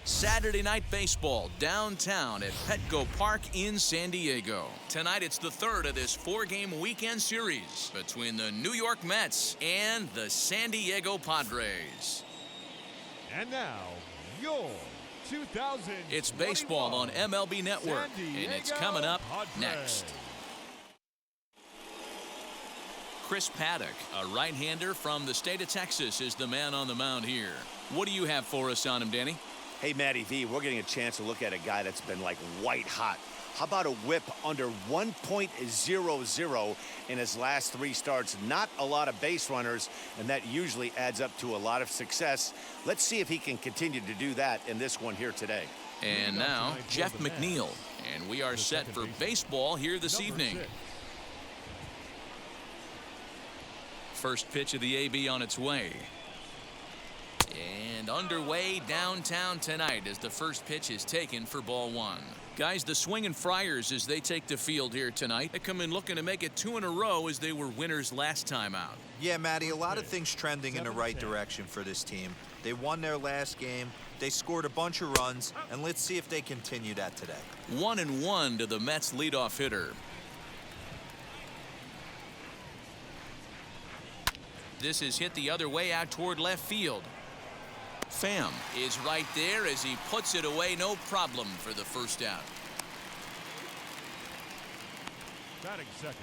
Saturday Night Baseball downtown at Petco Park in San Diego. Tonight it's the third of this four-game weekend series between the New York Mets and the San Diego Padres. And now, your 2000. It's baseball on MLB Network, and it's coming up next. Chris Paddock, a right-hander from the state of Texas, is the man on the mound here. What do you have for us on him, Danny? Hey, Matty V, we're getting a chance to look at a guy that's been like white hot. How about a whip under 1.00 in his last three starts? Not a lot of base runners, and that usually adds up to a lot of success. Let's see if he can continue to do that in this one here today. And now, Jeff McNeil, and we are set for baseball here this evening. First pitch of the AB on its way. And underway downtown tonight as the first pitch is taken for ball one. Guys, the Swingin' Friars, as they take the field here tonight, they come in looking to make it two in a row as they were winners last time out. Yeah, Matty, a lot of things trending in the right direction for this team. They won their last game, they scored a bunch of runs, and let's see if they continue that today. 1-1 to the Mets leadoff hitter. This is hit the other way out toward left field. Pham is right there as he puts it away, no problem for the first out. Batting second,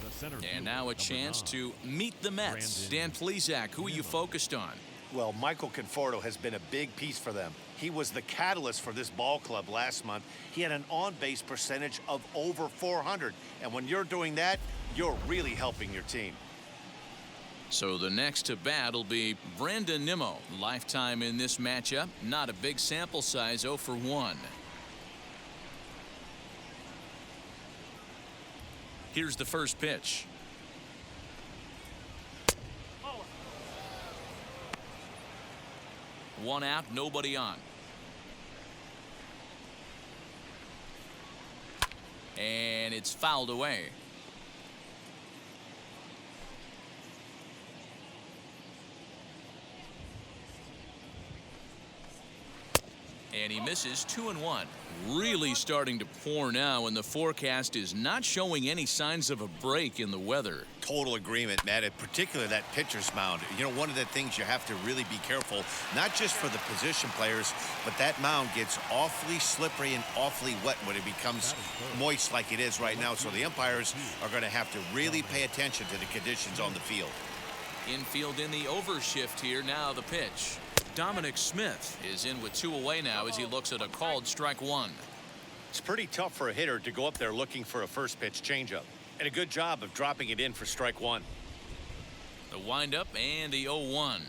the center and now a chance to meet the Mets. Dan Plesac, who are you focused on? Well, Michael Conforto has been a big piece for them. He was the catalyst for this ball club last month. He had an on-base percentage of over 400. And when you're doing that, you're really helping your team. So the next to bat will be Brandon Nimmo. Lifetime in this matchup. Not a big sample size, 0 for 1. Here's the first pitch. One out, nobody on. And it's fouled away. And he misses 2-1. Really starting to pour now, and the forecast is not showing any signs of a break in the weather. Total agreement, Matt. In particular, that pitcher's mound. You know, one of the things you have to really be careful, not just for the position players, but that mound gets awfully slippery and awfully wet when it becomes moist like it is right now. So the umpires are going to have to really pay attention to the conditions on the field. Infield in the overshift here. Now the pitch. Dominic Smith is in with 2 away now as he looks at a called strike one. It's pretty tough for a hitter to go up there looking for a first pitch changeup. And a good job of dropping it in for strike one. The windup and the 0-1.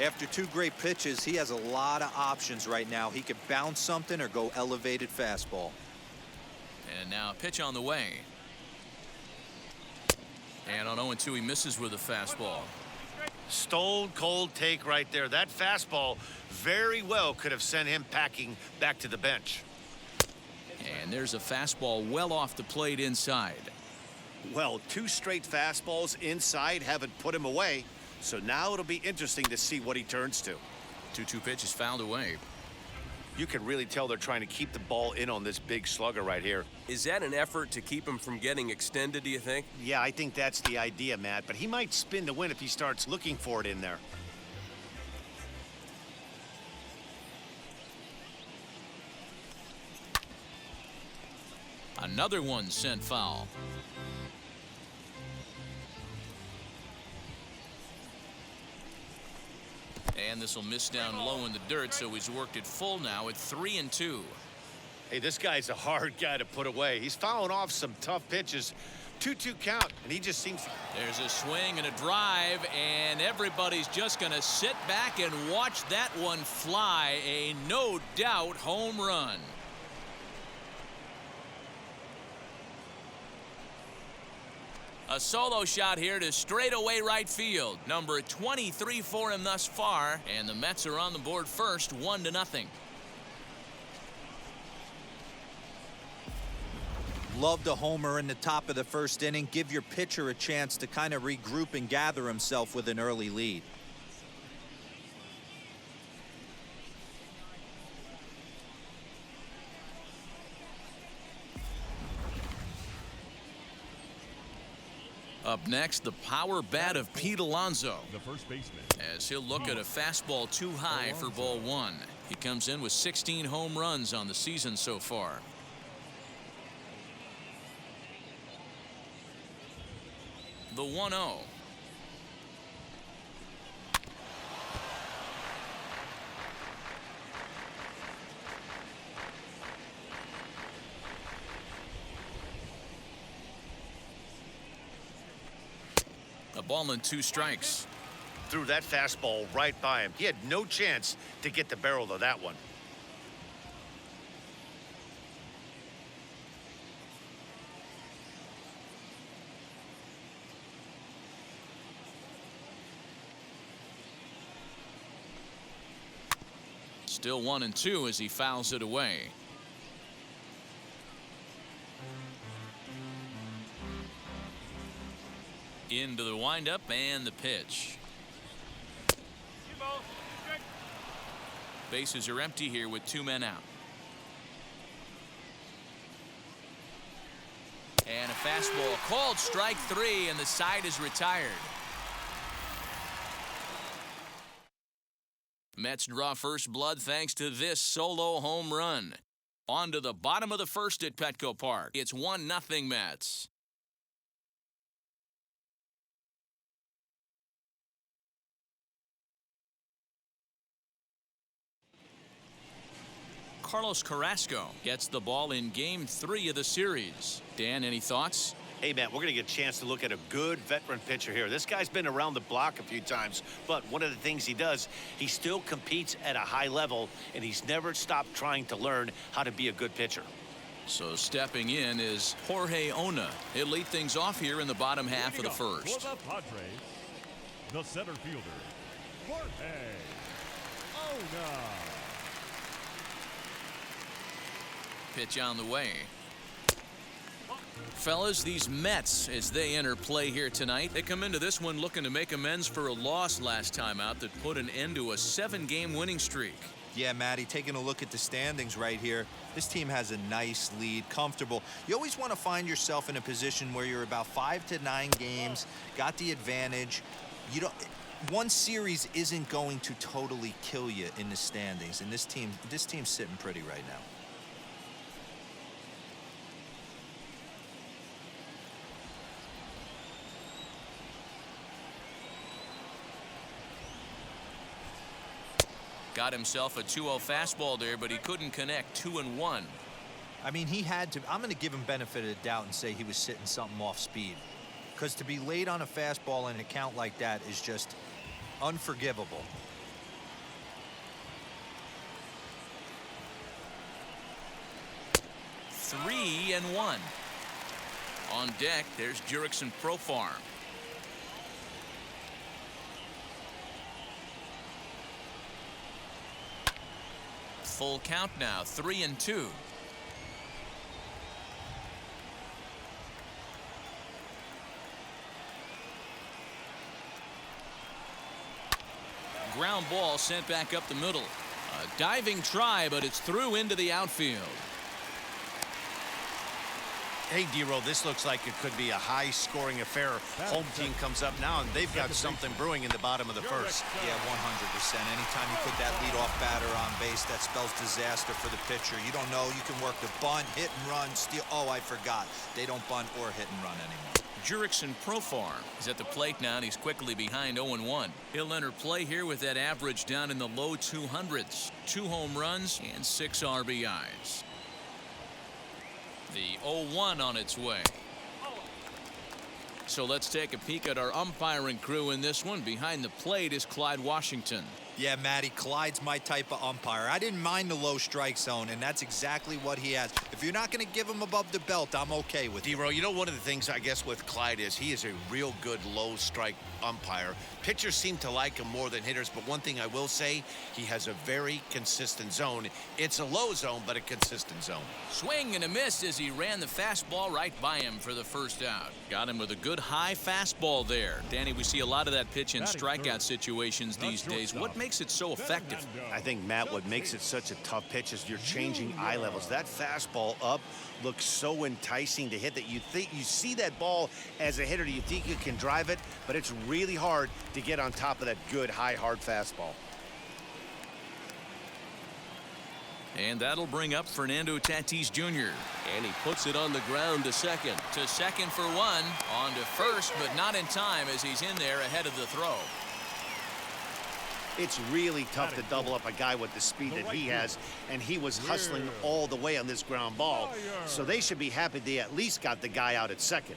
After 2 great pitches, he has a lot of options right now. He could bounce something or go elevated fastball. And now a pitch on the way. And on 0-2, he misses with a fastball. Stone cold take right there. That fastball very well could have sent him packing back to the bench. And there's a fastball well off the plate inside. Well, 2 straight fastballs inside haven't put him away. So now it'll be interesting to see what he turns to. 2-2 pitch is fouled away. You can really tell they're trying to keep the ball in on this big slugger right here. Is that an effort to keep him from getting extended, do you think? Yeah, I think that's the idea, Matt. But he might spin to win if he starts looking for it in there. Another one sent foul. And this will miss down low in the dirt, so he's worked it full now at 3-2. Hey, this guy's a hard guy to put away. He's fouling off some tough pitches. 2-2 count, and he just seems to... There's a swing and a drive, and everybody's just going to sit back and watch that one fly. A no-doubt home run. A solo shot here to straightaway right field. Number 23 for him thus far, and the Mets are on the board first, 1-0. Loved a homer in the top of the first inning. Give your pitcher a chance to kind of regroup and gather himself with an early lead. Up next, the power bat of Pete Alonso, The first baseman. as he'll look at a fastball too high for ball one. He comes in with 16 home runs on the season so far. The 1-0. A ball and 2 strikes. Threw that fastball right by him. He had no chance to get the barrel of that one. Still 1-2 as he fouls it away. Into the windup and the pitch. Bases are empty here with 2 men out. And a fastball called strike 3, and the side is retired. Mets draw first blood thanks to this solo home run. On to the bottom of the first at Petco Park. It's 1-0 Mets. Carlos Carrasco gets the ball in Game 3 of the series. Dan, any thoughts? Hey, Matt, we're going to get a chance to look at a good veteran pitcher here. This guy's been around the block a few times, but one of the things he does, he still competes at a high level, and he's never stopped trying to learn how to be a good pitcher. So stepping in is Jorge Ona. He'll lead things off here in the bottom half of the first. For the Padres, the center fielder, Jorge Ona. Pitch on the way. Fellas, these Mets, as they enter play here tonight, they come into this one looking to make amends for a loss last time out that put an end to a 7-game winning streak. Yeah, Matty, taking a look at the standings right here, this team has a nice lead, comfortable. You always want to find yourself in a position where you're about 5 to 9 games, got the advantage. You don't. One series isn't going to totally kill you in the standings, and this team's sitting pretty right now. Got himself a 2-0 fastball there, but he couldn't connect. 2-1. I mean, he had to. I'm going to give him benefit of the doubt and say he was sitting something off speed. Because to be late on a fastball in a count like that is just unforgivable. Three and 1. On deck, there's Jurickson Profar. Full count now, 3-2. Ground ball sent back up the middle. A diving try, but it's through into the outfield. Hey, D-Roll, this looks like it could be a high-scoring affair. Home team comes up now, and they've got something brewing in the bottom of the first. Yeah, 100%. Anytime you put that leadoff batter on base, that spells disaster for the pitcher. You don't know. You can work the bunt, hit and run, steal. Oh, I forgot. They don't bunt or hit and run anymore. Jurickson Profar is at the plate now, and he's quickly behind 0-1. He'll enter play here with that average down in the low 200s. 2 home runs and 6 RBIs. The 0-1 on its way. So let's take a peek at our umpiring crew in this one. Behind the plate is Clyde Washington. Yeah, Matty, Clyde's my type of umpire. I didn't mind the low strike zone, and that's exactly what he has. If you're not going to give him above the belt, I'm okay with it. D-Roll, you know, one of the things I guess with Clyde is he is a real good low strike umpire. Pitchers seem to like him more than hitters, but one thing I will say, he has a very consistent zone. It's a low zone, but a consistent zone. Swing and a miss as he ran the fastball right by him for the first out. Got him with a good high fastball there. Danny, we see a lot of that pitch in strikeout situations these days. What makes it so effective? I think, Matt, what makes it such a tough pitch is you're changing eye levels. That fastball up looks so enticing to hit that you think you see that ball as a hitter. You think you can drive it, but it's really hard to get on top of that good, high, hard fastball. And that'll bring up Fernando Tatis Jr. And he puts it on the ground to second. To second for one. On to first, but not in time as he's in there ahead of the throw. It's really tough to double up a guy with the speed that he has, and he was hustling all the way on this ground ball. So they should be happy they at least got the guy out at second.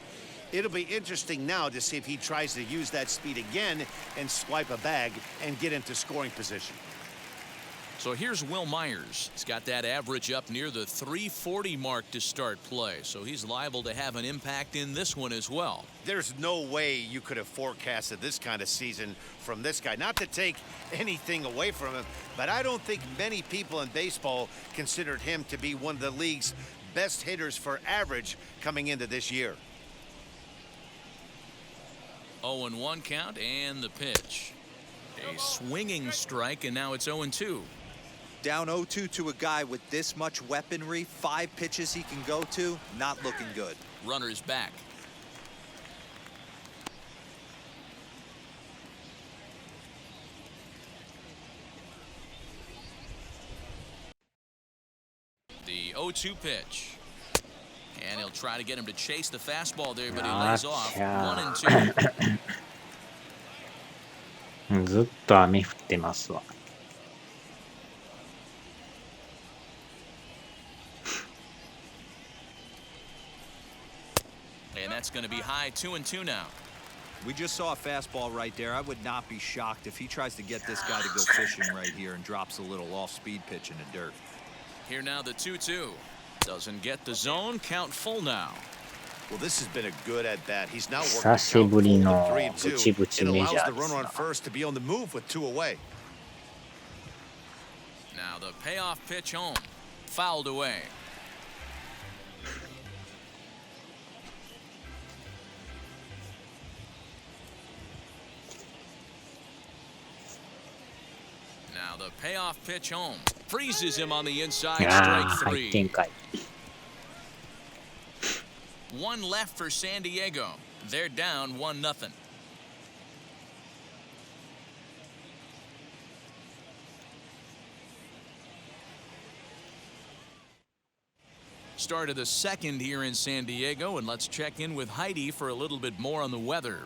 It'll be interesting now to see if he tries to use that speed again and swipe a bag and get into scoring position. So here's Will Myers. He's got that average up near the 340 mark to start play, so he's liable to have an impact in this one as well. There's no way you could have forecasted this kind of season from this guy. Not to take anything away from him, but I don't think many people in baseball considered him to be one of the league's best hitters for average coming into this year. 0-1 count and the pitch. A swinging strike, and now it's 0-2. Down 0-2 to a guy with this much weaponry, 5 pitches he can go to, not looking good. Runner's back. The 0-2 pitch. And he'll try to get him to chase the fastball there, but he lays off. 1-2. ずっと雨降ってますわ。And that's going to be high 2-2 now. We just saw a fastball right there. I would not be shocked if he tries to get this guy to go fishing right here and drops a little off-speed pitch in the dirt. Here now the 2-2. Doesn't get the zone. Count full now. Well, this has been a good at bat. He's now working 久しぶりの 3-2. ブチブチ It メ allows ジャ the ーです runner on な。 first to be on the move with 2 away. Now the payoff pitch home. Fouled away. Now the payoff pitch home. Freezes him on the inside. あ Strike あ、入ってん 3. かい。One left for San Diego. They're down 1-0. Start of the second here in San Diego, and let's check in with Heidi for a little bit more on the weather.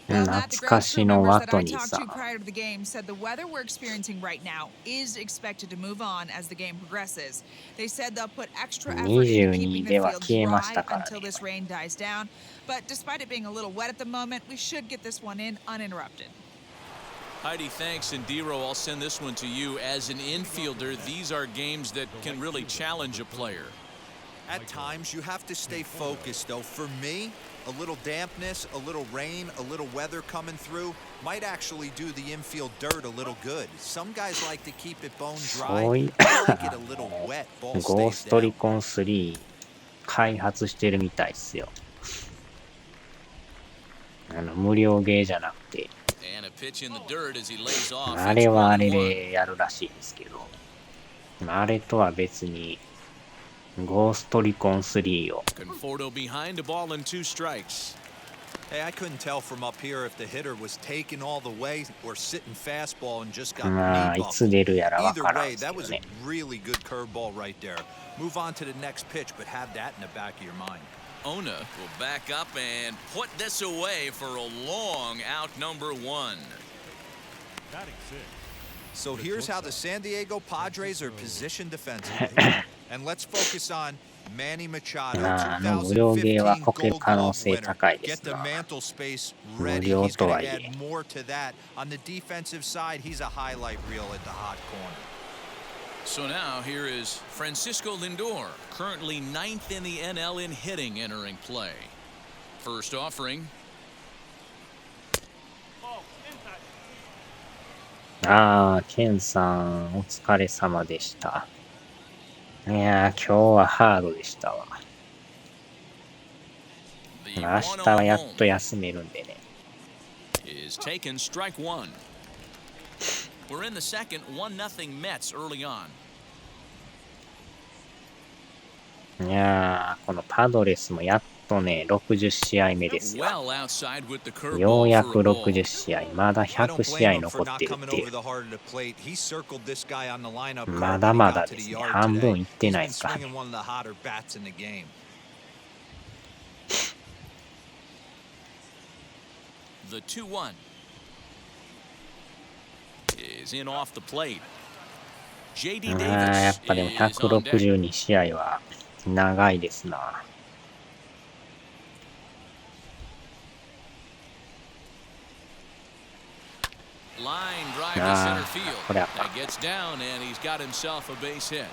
Well, Matt, the 懐かしの ground crew 後 members に that I さ talked to prior to the game said the weather we're experiencing right now is expected to move on as the game progresses. They said they'll put extra effort into 22 keeping で the は field 消えました dry から until ね。 this rain dies down. But despite it being a little wet at the moment, we should get this one in uninterrupted. Heidi, thanks, and Dero, I'll send this one to you. As an infielder, these are games that can really challenge a player. At times, you have to stay focused, though. For me, a little dampness, a little rain, a little weather coming through might actually do the infield dirt a little good. Some guys like to keep it bone そ dry. うい I like it a little wet. Ball ゴー stays ストリ down. コン3開発してるみたいっすよ。無料ゲーじゃなくて、And a pitch in the dirt as he lays off. あ It's れはあれ 1-1. でやるらしいですけど、あれとは別にゴーストリコン3を Conforto behind, a ball and 2 strikes. Hey, I couldn't tell from up here if the hitter was taking all the way or sitting fastball and just got まあ knee いつ bumped. 出るやらわ Either からん way, す that けど was ね。 a really good curveball right there. Move on to the next pitch, but have that in the back of your mind. Ona will back up and put this away for a long out number 1. Batting 6. So here's how the San Diego Padres are positioned defensively. And let's focus on Manny Machado, 無料ゲーは 2015こける Gold 可能 Glove 性 winner. 高いで Get す the な。 mantle space 無 ready. 料 He's と going は to いえ。 add more to that. On the defensive side, he's a highlight reel at the hot corner. So now here is Francisco Lindor, currently 9th in the NL in hitting, entering play. First offering. ああ、ケンさん、お疲れ様でした。いやー、今日はハードでしたわ。 The 明 1-0 日はやっ home と休めるんでね。 is taken strike 1. We're in the second, 1-0 Mets early on. いやー、このパドレスもやっとね、60試合目ですよ。 Well outside with the よう curveball や for く a ball. 60試合、まだ I don't 100 blame 試合 him for 残っ not てるっ coming てい over う。 the heart of the plate. He circled this guy on the lineup curve ま when だ he まだ got to で the すね。 yard 半分 today. いって He's ない been ですからね。 swinging one of the hotter bats in the game. The 2-1 is in off the plate. JD あー、やっ Davis ぱでも is on deck. 162試合は長いですな。Line drive to Ah, center field. whatever. That gets down, and he's got himself a base hit.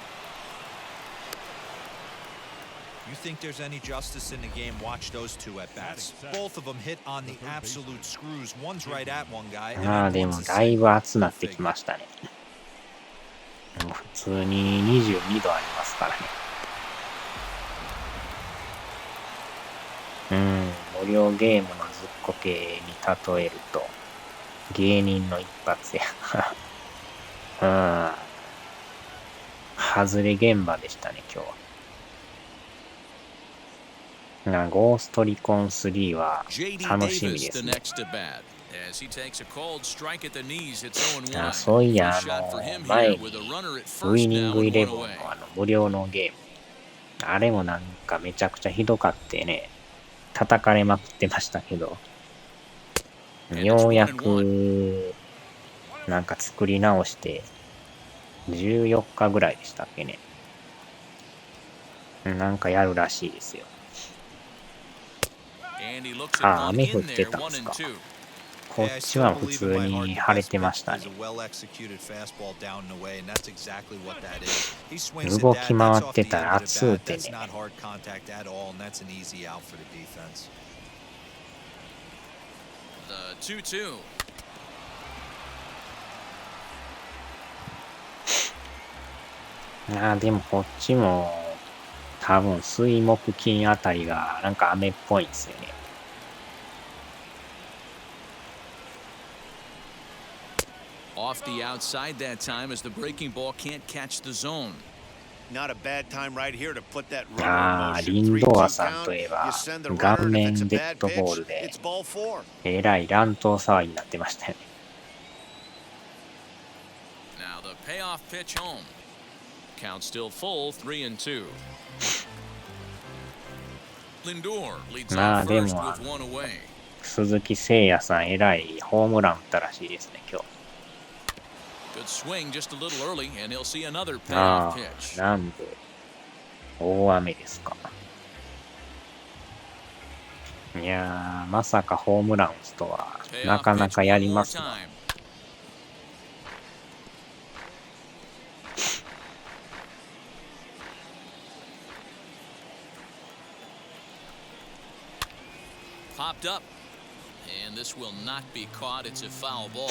You think there's any justice in the game? Watch those two at bats. Both of them hit on the absolute screws. One's right at one guy. ああ、でもだいぶ暑なってきましたね。もう普通に22度ありますからね。無料ゲームのずっこけに例えると、芸人の一発や。外れ現場でしたね、今日は。ゴーストリコン3は楽しみですね。あ、そういや、前にウイニングイレブンの無料のゲーム、あれもなんかめちゃくちゃひどかってね、叩かれまくってましたけど、ようやくなんか作り直して14日ぐらいでしたっけね。なんかやるらしいですよ。あ、雨降ってたんですか。こっちは普通に晴れてましたね。動き回ってたら暑うてね。でもこっちも多分水木金あたりがなんか雨っぽいんですよね。Off the outside that time as the breaking ball can't catch the zone. Not a bad time right here to put that リンドアさんといえば顔面デッドボールでえらい乱闘騒ぎになってましたよね。Now the payoff pitch home. Count still full, 3-2. Lindor leads off first with one away. 鈴木誠也さんえらいホームラン打ったらしいですね今日。Good swing just a little early, and he'll see another payoff pitch. 南部大雨ですか。いやー、まさかホームラン打つとはなかなかやりますね。Popped up, and this will not be caught. It's a foul ball.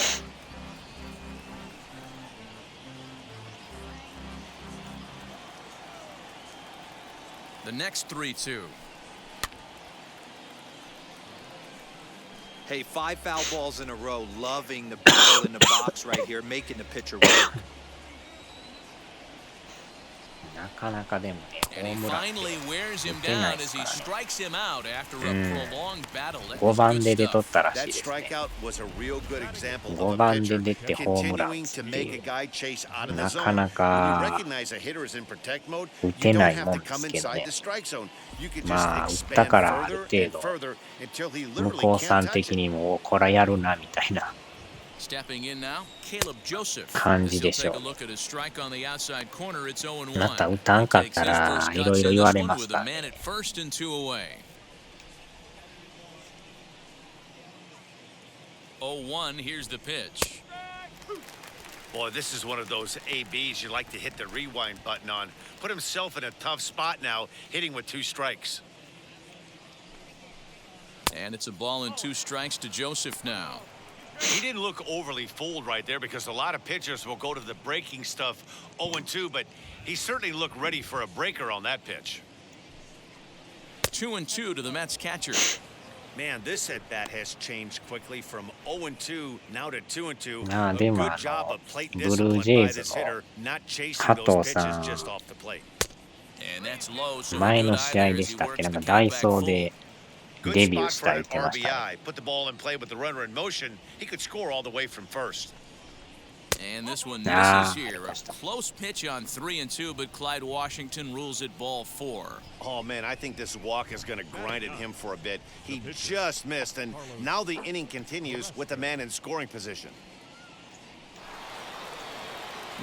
The next 3-2. Hey, 5 foul balls in a row. Loving the battle in the box right here, making the pitcher work. なかなかでもね、ホ And ー he ムラン finally wears him 打てない down で as す he からね。 strikes him out after a prolonged battle. That 5 was 番 good で出と stuff. ったらしい That ですね。 strikeout was a real good example 5 of a 番で pitcher 出てホームラン continuing って to い make a う guy chase out of the な zone. かな When か you recognize a hitter is in protect mode, 打 you て don't ないも have ん to で come すけど inside ね。 the strike zone. You can まあ just 打った expand からある further 程 and 度 further until he 向 literally こう can't さん touch 的 it. にもこらやるなみたいな Stepping in now, Caleb Joseph. 感 As じ he'll でし take ょ a うね。 look at his strike on the outside corner. It's 0-1. また打たん He かっ takes た his ら first いろ cuts いろ in 言わ this れ one ます with か a ら man ね。 at first and 2 away. 0-1, here's the pitch. Boy, this is one of those ABs you like to hit the rewind button on. Put himself in a tough spot now, hitting with 2 strikes. And it's a ball and 2 strikes to Joseph now. He didn't look overly fooled right there because a lot of pitchers will go to the breaking stuff 0-2, but he certainly looked ready for a breaker on that pitch. 2-2 to the Mets catcher. Man, this at bat has changed quickly from 0-2 now to 2-2. ああ、でも Good job of plate ブルー discipline ジェ by イズ this の hitter, not chasing 加 those 藤さ pitches ん just off the plate. And that's low, so 前 good の eye 試合 there で as し he たっけ works なん the かダイ count back ソー full. で Good デビュー spot した for 言 an ってましたね。 RBI. Put the ball in play with the runner in motion. He could score all the way from first. And this one Ah, misses here. A close pitch on 3-2, but Clyde Washington rules it ball 4. Oh, man, I think this walk is going to grind at him for a bit. He just missed, and now the inning continues with the man in scoring position.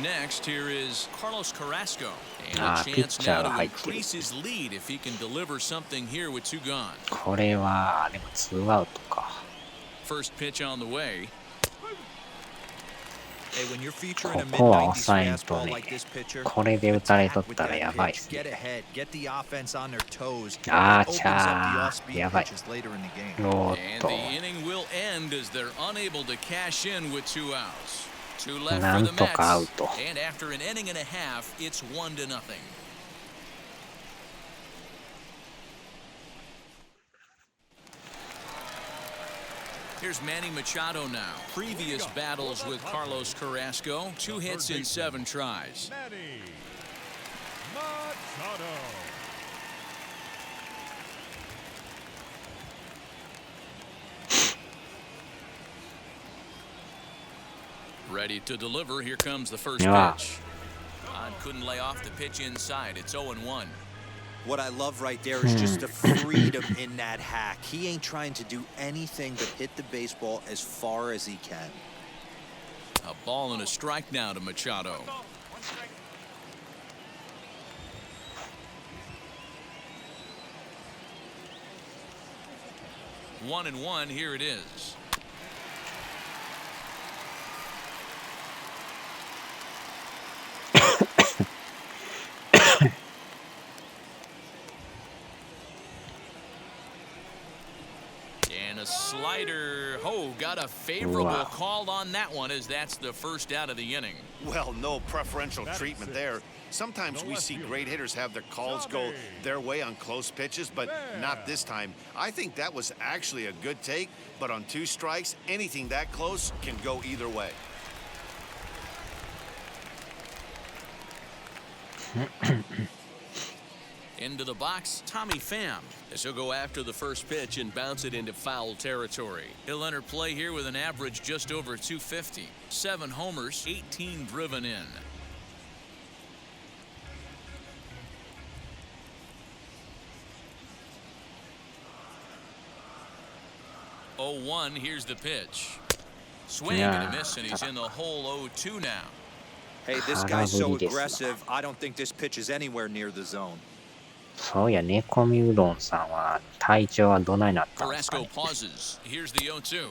Next, here is Carlos Carrasco. And a Ah, chance pitcher now to 入ってる。 increase his lead if he can deliver something here with 2 gone. これは、でも2アウトか。 First pitch on the way. Hey, when you're featuring a ここは mid-90s 抑えんと fastball ね like this pitcher, これで打たれと attack っ with たら that やばいっ pitch. す Get ね。 ahead, get the offense on their toes. あ It ー opens ち up the ゃ off-speed ー、やばい。 pitches later in the game. おーっ And と、 the inning will end as they're unable to cash in with 2 outs. 2 left な for ん the とかアウ Mets. ト。 And after an inning and a half, it's 1-0. Here's Manny Machado now. Previous battles with Carlos Carrasco, 2 hits in 7 tries. Manny Machado. Ready to deliver. Here comes the first Yeah. pitch. Couldn't lay off the pitch inside. It's 0-1. What I love right there is just the freedom in that hack. He ain't trying to do anything but hit the baseball as far as he can. A ball and a strike now to Machado. One and one. Here it is. And a slider. Oh, got a favorable Wow. call on that one as that's the first out of the inning. Well, no preferential treatment there. Sometimes we see great hitters have their calls go their way on close pitches, but not this time. I think that was actually a good take, but on 2 strikes, anything that close can go either way. Into the box, Tommy Pham. As he'll go after the first pitch and bounce it into foul territory. He'll enter play here with an average just over 250. 7 homers, 18 driven in. Oh, 1, here's the pitch. Swing and a miss, and he's in the hole 0-2 now. Hey, this guy's so aggressive. I don't think this pitch is anywhere near the zone. そういや、ネコミうどんさんは体調はどないなったんですか Carrasco ね。 pauses. Here's the 0-2.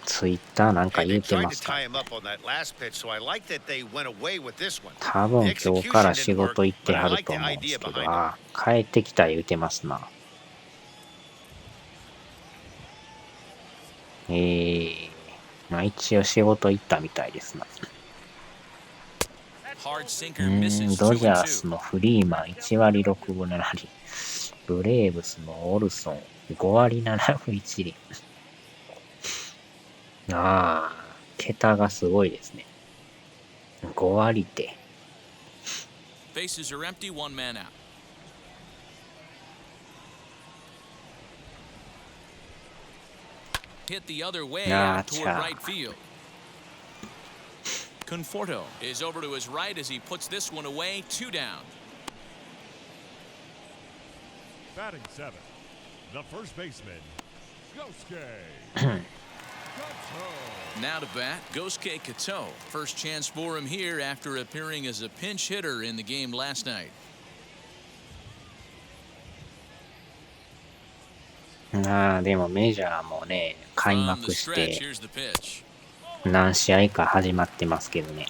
ツイッターなんか Hey, 言 they うて tried ま to すか tie him up on that last pitch, so I like that they went away with this one. 多分今日から仕事行ってはると思うんですけど、あ帰ってきた言うてますな。まあ一応仕事行ったみたいですな。Hard sinker misses ドジャー 2-2. スのフリーマン1割6分7厘。ブレーブスのオルソン5割7分1厘。ああ、桁がすごいですね。5割って。 Bases are empty, 1 man out. Hit the other way out toward Gotcha. right field. Conforto is over to his right as he puts this one away, 2 down. Batting 7th, the first baseman, Gosuke Kato. Now to bat, Gosuke Kato. First chance for him here after appearing as a pinch hitter in the game last night. ああ、でもメジャーもね、開 From 幕 the し stretch, て here's the pitch. 何試合か始まってますけどね。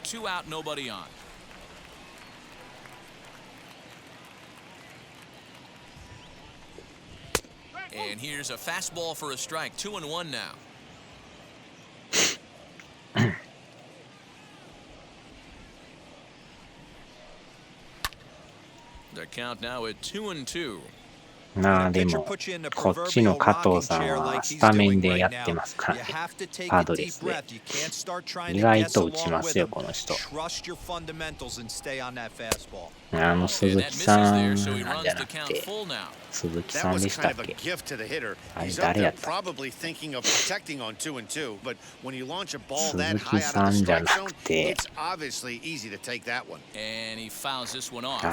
Two out, nobody on. And here's a fastball for a strike. 2-1 now. The count now at 2-2. まあでも、こっちの加藤さんはスタメンでやってますからね。パドレスで。意外と打ちますよ、この人。鈴木さんなんじゃなくて、鈴木さんでしたっけ？あれ誰やった？鈴木さんじゃなくて、あ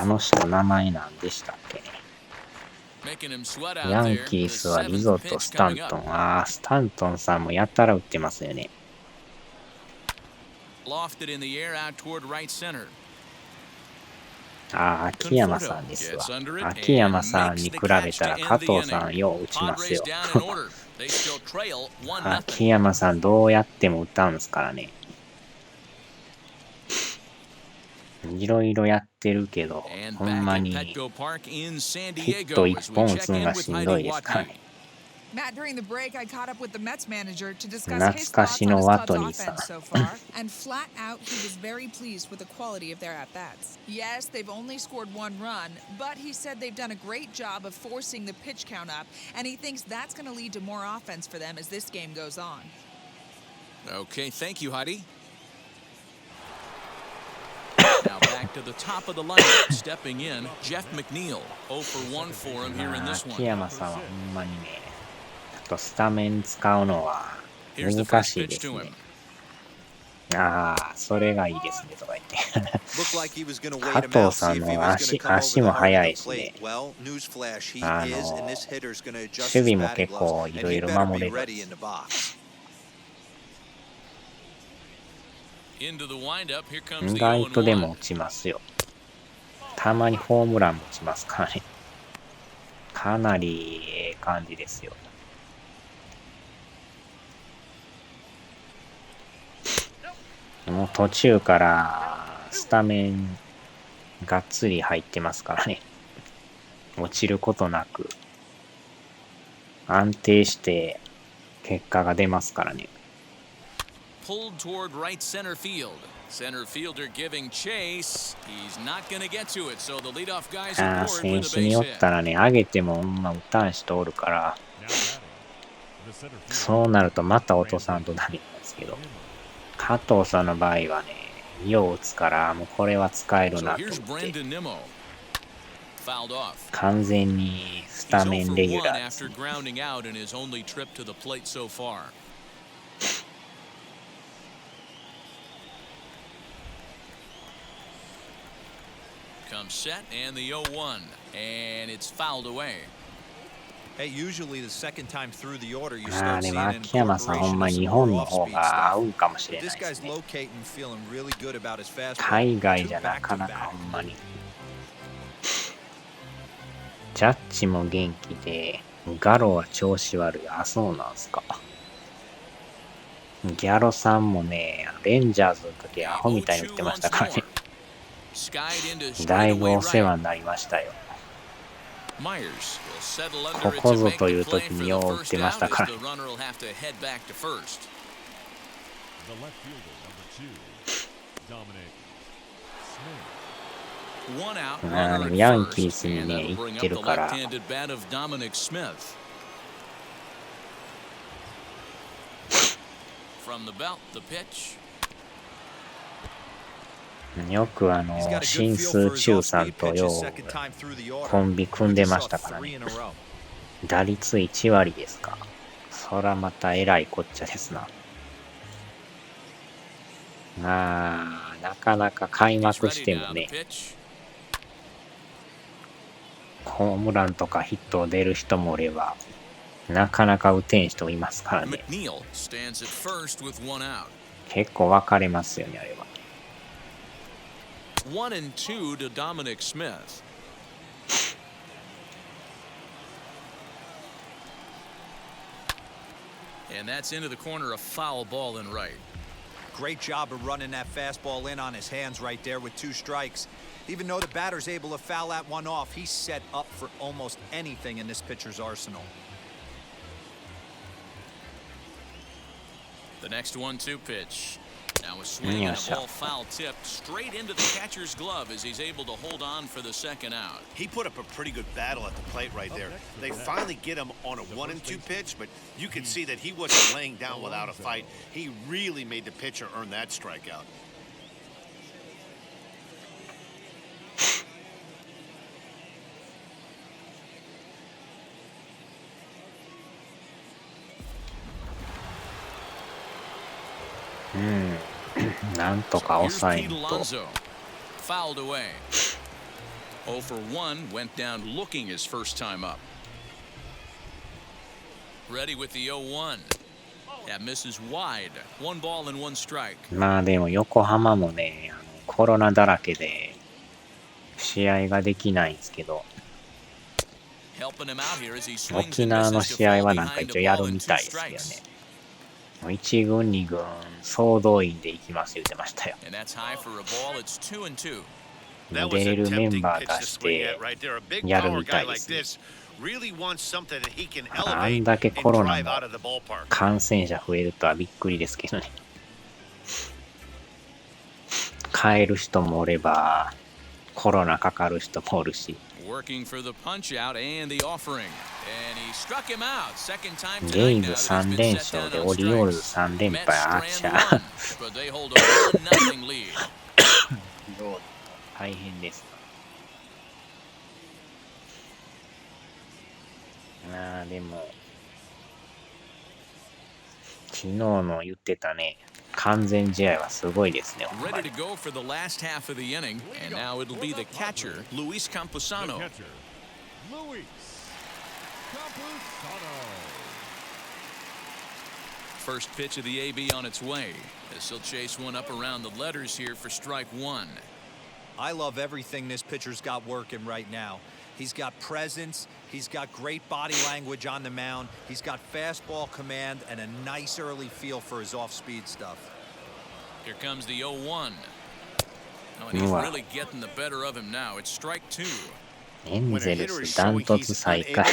の人名前なんでしたっけね。ヤンキースはリゾとスタントン。スタントンさんもやったら打ってますよね。秋山さんですわ。秋山さんに比べたら加藤さんよう打ちますよ。秋山さんどうやっても打たんすからね。いろいろやってるけど、ほんまにヒット1本打つのがしんどいですからね。Matt, during the break, I caught up with the Mets manager to discuss his 懐か thoughts し on の his ワ Cubs トニーさん。 offense so far, and flat out, he was very pleased with the quality of their at-bats. Yes, they've only scored one run, but he said they've done a great job of forcing the pitch count up, and he thinks that's going to lead to more offense for them as this game goes on. Okay, thank you, Heidi. Now back to the top of the lineup, stepping in, Jeff McNeil. 0 for 1 for him here in this one. 秋山さんはほんまにね、ちょっとスタメン使うのは難しいですね。それがいいですねとか言って。加藤さんの足も速いしね。守備も結構いろいろ守れる。意外とでも打ちますよ。たまにホームランも打ちますからね。かなりええ感じですよ。もう途中からスタメンがっつり入ってますからね。落ちることなく安定して結果が出ますからね。Pulled toward right center field. Center fielder giving chase. He's not going to get to it, so the leadoff guy's aboard 選 with 手 a によ base った hit. らね、上げても打たん人おるから、そうなるとまた落とさんとダメなんですけど、加藤さんの場合はね、よう打つから、もうこれは使えるなと思って、完全にスタメンレギュラーですね。Comes set and the 0-1, and it's fouled away. Hey, usually the second time through the order you で start も seeing an 秋山さんほん incorporation ま of 日 some 本 more の方 off-speed が合 stuff. うかもしれな This いです guy's ね。 locating, feeling really good about his fastball. 海外じゃ Two なかなか back-to-back. ほんまに。ジャッジも元気で、ガロは調子悪い。そうなんすか。ギャロさんもね、レンジャーズの時アホみたいに打ってましたからね。だいぶお世話になりましたよ。ここぞという時によう打ってましたからね。でもヤンキースにね、行ってるから。よく新数中さんとようコンビ組んでましたからね。打率1割ですか。そらまたえらいこっちゃですな。なかなか開幕してもね、ホームランとかヒット出る人もおれば、なかなか打てん人もいますからね。結構分かれますよね、あれは。1-2 to Dominic Smith. And that's into the corner, a foul ball in right. Great job of running that fastball in on his hands right there with 2 strikes. Even though the batter's able to foul that one off, he's set up for almost anything in this pitcher's arsenal. The next 1-2 pitch. Now a swing and a ball foul tipped straight into the catcher's glove as he's able to hold on for the second out. He put up a pretty good battle at the plate right there. They finally get him on a 1-2 pitch, but you could see that he wasn't laying down without a fight. He really made the pitcher earn that strikeout. So なんとか here's 抑え Pete んと。 Alonso. Fouled away. 0 for 1 went down looking his first time up. Ready with the 0-1. That misses wide. 1 ball and 1 strike. まあでも横浜もね、コロナだらけで試合ができないんですけど、 Helping him out here as he swings 沖 and 縄の misses to 試合 fall はなんか behind 一 a 応や ball る and み 2たいですけど strikes. ね。1軍2軍総動員で行きます言ってましたよ。 And that's high for a ball. It's 2-2. 出れるメンバー出してやるみたいですね。あんだけコロナの感染者増えるとはびっくりですけどね。帰る人もおればコロナかかる人もおるし。 Working for the punch out and the offering. And he struck him out. Second time ゲイ tonight ズ now that he's 3 been 連 set 勝 down で on オリオールズ strikes. 3連 Mets 敗あっ strand ちゃ one, but they hold a 1-0 lead. 大変ですなあ。でも昨日の言ってたね、完全試合はすごいですね。ほんま Ready に to go for the last half of the inning. And now it'll be the catcher, Luis The Camposano. catcher, Luis Campusano. First pitch of the AB on its way as he'll chase one up around the letters here for strike 1. I love everything this pitcher's got working right now. He's got presence, he's got great body language on the mound, he's got fastball command and a nice early feel for his off-speed stuff. Here comes the 0-1. Oh, and he's really getting the better of him now. It's strike 2. エンゼルスダントツ最下位。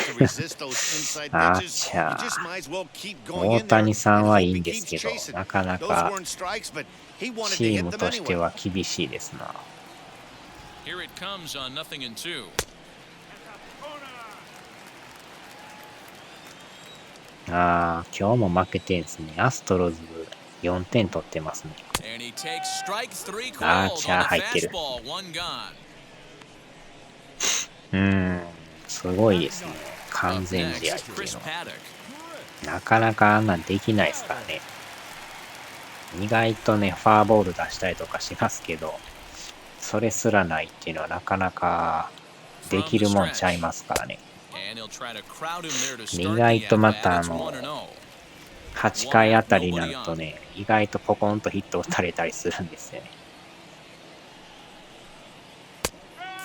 あっちゃ大谷さんはいいんですけど、なかなかチームとしては厳しいですな。 Here it comes on 0-2. ああ、今日も負けてんすね。アストロズ4点取ってますね。 And he takes strike 3 あー called ちゃ on 入 a ってる。 fastball. 1 gone. すごいですね。 Up 完全 next, 試合っていう Chris のは。 Paddock. なかなかあんなんできないですからね。意外とね、ファーボール出したりとかしますけど、それすらないっていうのはなかなかできるもんちゃいますからね。And he'll try to crowd him there to 意 start 外 the とま at-bat. たIt's 1-0. 8回あたりになるとね、意外とポコンとヒット打たれたりするんですよね。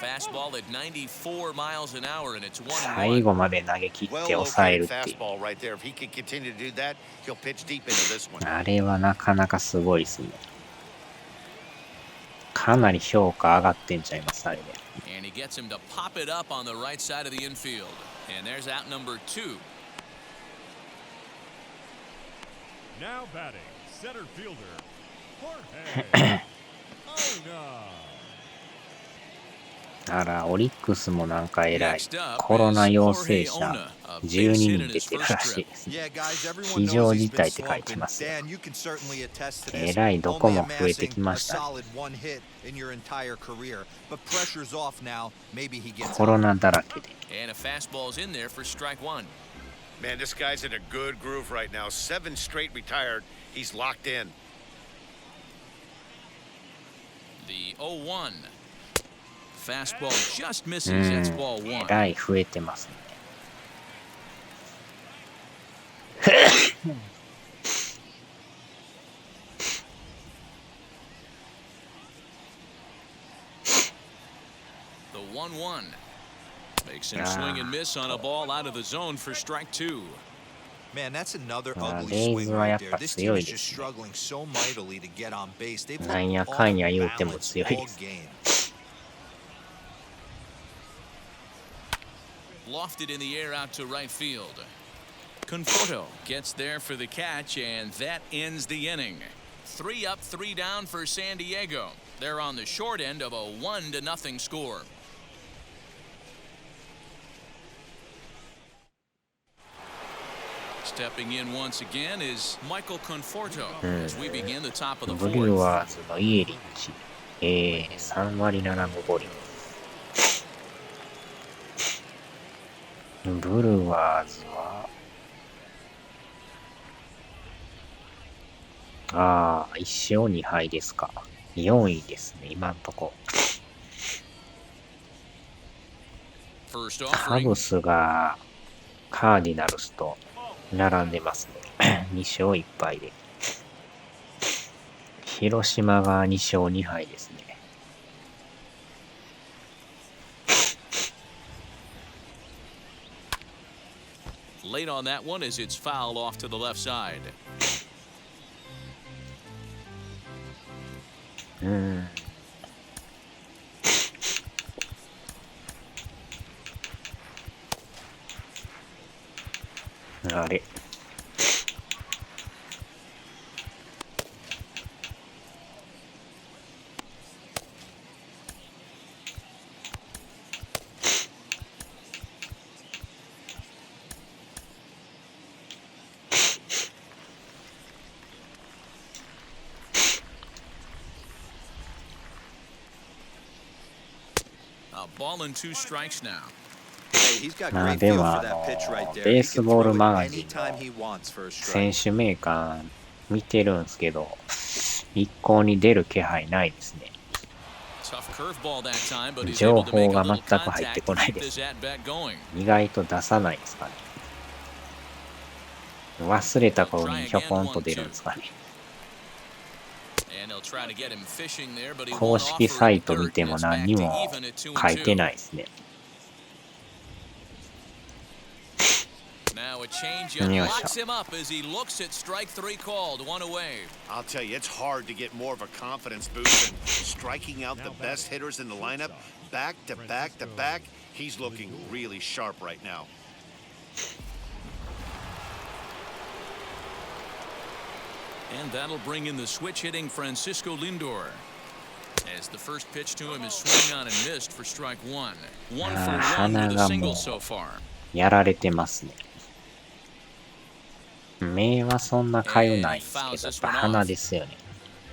Fastball at 94 miles an hour, and it's 最 1-1. 後まで投げ切って抑えるっていう。あれはなかなかすごいですね。かなり評価上がってんちゃいます、あれで。 And he gets him to pop it up on the right side of the infield. And there's out number 2. Now batting, center fielder, Jorge Ona. あら、オリックスもなんか偉い。コロナ陽性者12人出てるらしいですね。非常事態って書いてますよ。えらいどこも増えてきましたね。コロナだらけで。 And a fastball's in there for strike 1. Man, this guy's in a good groove right now. 7 straight retired. He's locked in. The 0-1. Fastball just misses. That's ball 1. えらい増えてますね。The 1-1. Makes him swing and miss on a ball out of the zone for strike 2. Man, that's another レ ugly イズ swing はや right っ there. ぱ This 強 team い is で just すね。 struggling so mightily to get on base. They've なんや looked かんや off 言うても balance 強いで all す。 game. Lofted in the air out to right field. Conforto gets there for the catch, and that ends the inning. 3 up, 3 down for San Diego. They're on the short end of a 1-0 score. Stepping in once again is Michael Conforto as we begin the top of the ブリュ fourth. ワーズのイエリッチ、3割7分5厘。ブルワーズは1勝2敗ですか。4位ですね、今んとこ。First カ offering. ブスがカーディナルスと並んでますね。2勝1敗で。広島が2勝2敗ですね。Late on that one as it's fouled off to the left side. あれ。A ball and 2 strikes now. Hey, he's got まあ great で feel も for that pitch right there. ベ He ース can ボー throw ル it マガジン anytime の he wants for a 選 strike. 手名鑑見てるんですけど、一向に出る気配ないですね。 Tough curveball that time, but he's 情 able to make 報 a が little 全く入って contact こ to ない keep です。 this at-bat going. 意外と出さないですかね。忘れた頃にひょこんと出るんですかね。 And he'll try to get him fishing there, but he 公 won't 式 offer サイ any ト見 dirt. ても It's 何 back に to も even at 2 書い and て 2. ないですね。 Now a changeup よいし locks ょ。 him up as he looks at strike 3 called, 1 away. I'll tell you, it's hard to get more of a confidence boost than striking out the best hitters in the lineup back to back to back. He's looking really sharp right now. And that'll bring in the switch-hitting Francisco Lindor. As the first pitch to him is swung on and missed for strike 1. 1 for 1 with a single so far. やられてますね。目はそんなかゆないんですけど、やっぱ鼻ですよね。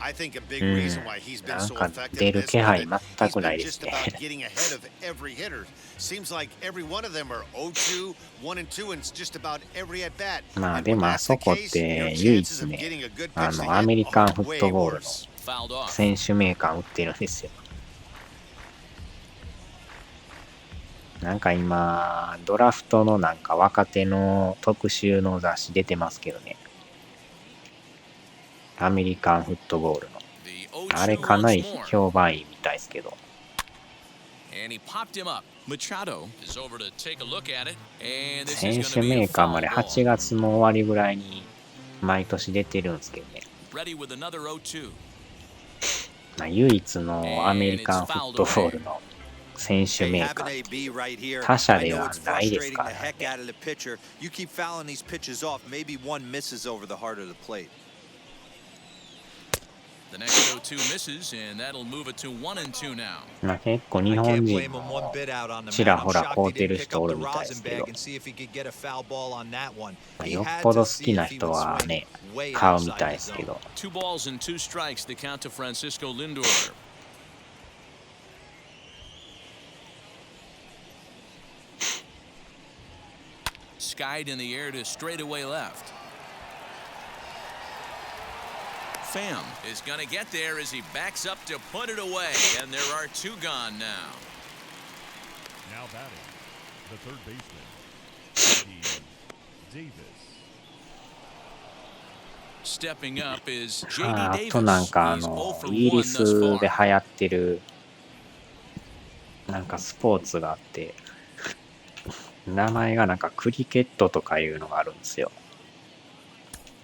I think a big reason why he's been so なんか effective 出 in る this 気 one 配 that 全 he's くない been です just ね。 about getting ahead of every hitter. Seems like every one of them are 0-2, 1-2, and it's just about every at bat. まあ And で when もあ that's そ the こっ case, て your 唯 chances 一 of ね、getting a good pitch to アメリカン hit フ are ット way ボールの worse. Fouled off. 選手名鑑売ってるんですよ。なんか今、ドラフトのなんか若手の特集の雑誌出てますけどね。アメリカンフットボールの。 The あれ 0-2 かなり once more. 評判いいみたいですけど。 And he popped him up. Machado is over to take a look at it. And this 選 is 手 going to be 名 a 鑑 foul まで ball. 8月の終わりぐらいに毎年出てるんですけどね。 Ready with another 0-2. まあ、唯一のアメリカンフットボールの選手 Hey, 名 having 鑑。 AB right here. 他社 I で know は it's ないです frustrating か the ら heck ね。 out of the pitcher. You keep fouling these pitches off. Maybe one misses over the heart of the plate. The next 0-2 misses, and that'll move it to 1-2 now. まあ、結構日 I 本 can't 人 blame him one も bit out on the ち man. ら I'm ほら shocked 買 he うてる didn't pick 人お up る the みたいで rosin すけど、 bag and see if he could get a foul ball on that one. まあ He よっ had ぽど to 好 see きな if he 人 would は swing ね、 way 買うみ outside たい the ですけ zone. ど、 2 balls and 2 strikes, the count to Francisco Lindor. Skied in the air to straightaway left. Pham is going to get there as he backs up to put it away, and there are 2 gone now. Now batting, the third baseman, J.D. Davis. Stepping up is あ J.D. となん Davis. か He's 0 for イギリ 1 thus ス far. で流行ってるなんかスポーツがあって、名前がなんかクリケットとかいうのがあるんですよ。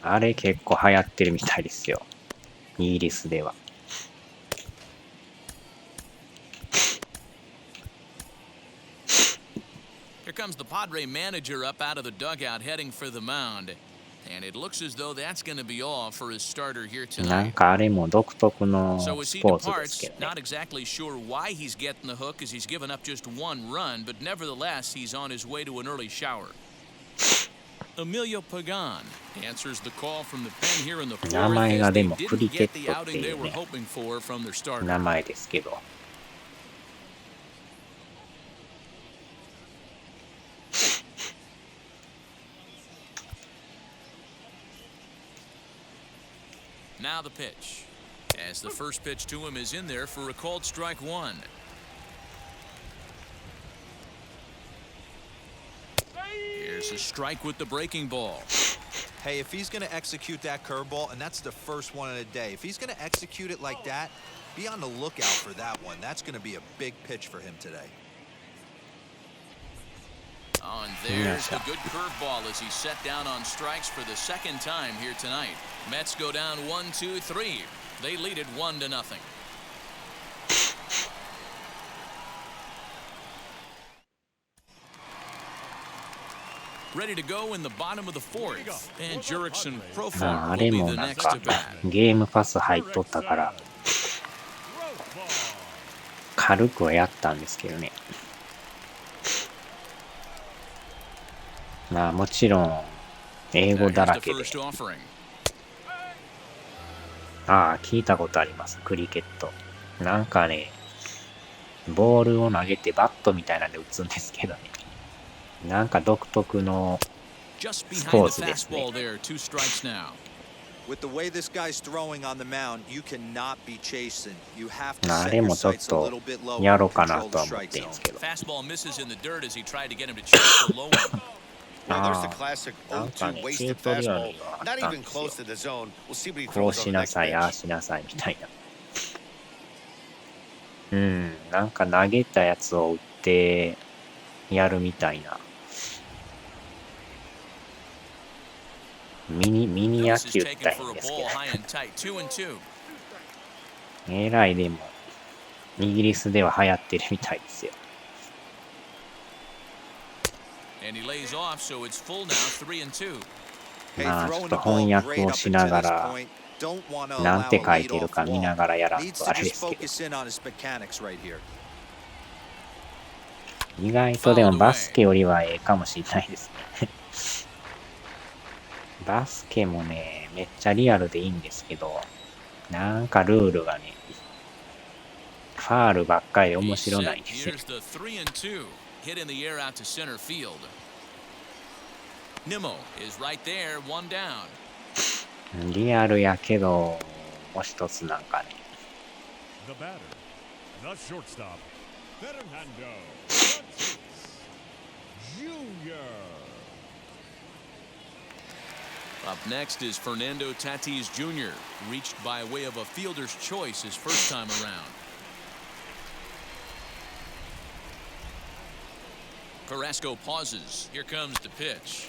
あれ結構流行ってるみたいですよ。イギリスでは。Here comes the Padre manager up out of the dugout heading for the mound. And it looks as though that's going to be all for his starter here なん tonight. かあれも独特の So as ス he ポーツですけ departs, どね。 not exactly sure why he's getting the hook as he's given up just one run, but nevertheless, he's on his way to an early shower. Emilio Pagan answers the call from the pen here in the fourth 名前 as がで they もク didn't リケ get ッ the トって outing い they う were ね、 hoping for from their starter. 名前ですけど。Now the pitch. As the first pitch to him is in there for a called strike one. Here's a strike with the breaking ball. Hey, if he's going to execute that curveball, and that's the first one of the day, if he's going to execute it like that, be on the lookout for that one. That's going to be a big pitch for him today. Oh, and there's the good curveball as he's set down on strikes for the second time here tonight. Mets go down 1-2-3. They lead it 1-0. Ready to go in the bottom of the fourth. And Jurickson まあ Profar あ will れ be も the なん next か to bat. ゲームパス入っとったから軽くはやったんですけどね。まあもちろん英語 Now だ here's ら the けで、 first offering. ああ聞いたことあります、クリケット。なんかね、ボールを投げてバットみたいなんで打つんですけどね。なんか独特の Just behind the Sports ですね。 fastball there. 2 strikes now. With the way this guy's throwing on the mound, you cannot be chasing. You have to あ set れ your もちょっ sights a と little bit lower や and ろうかな control と the は思っ strike てるん zone. ですけど。 Fastball misses in the dirt as he tried to get him to chase the low one. Well, there's the Ah. classic なんか 0-2 ね、 wasted チュートリアル fastball. があ Not ったん even ですよ。 close to the zone. We'll see what he こう throws し on the な next さい、ああ pitch. しなさいみたいな。なんか投げたやつを打ってやるみたいな。ミニ野 This 球 is みた taken いん for a ですけ ball ど。 high and tight. 2-2. えらいでも、イギリスでは流行ってるみたいですよ。And he lays off, so it's full now. 3-2. Hey, まあちょ throwing っ the と翻 ball 訳 great を up しな until が this ら point. Don't want to な allow んて a 書いてる leadoff か見な walk. がらやらん Needs と to あれで just すけど。 focus in on his mechanics right here. 意外とでもバスケよりはええかもしれないですね。バスケもね、めっちゃリアルでいいんですけど、なんかルールがね、ファールばっかりで面 He's 白な set. いんですよ。 Here's the 3-2. Hit in the air out to center field. Nimmo is right there. 1 down. リアルやけど、もう一つなんかね、The batter, the shortstop, Fernando Tatis Jr. Up next is Fernando Tatis Jr., reached by way of a fielder's choice his first time around. Carrasco pauses. Here comes the pitch.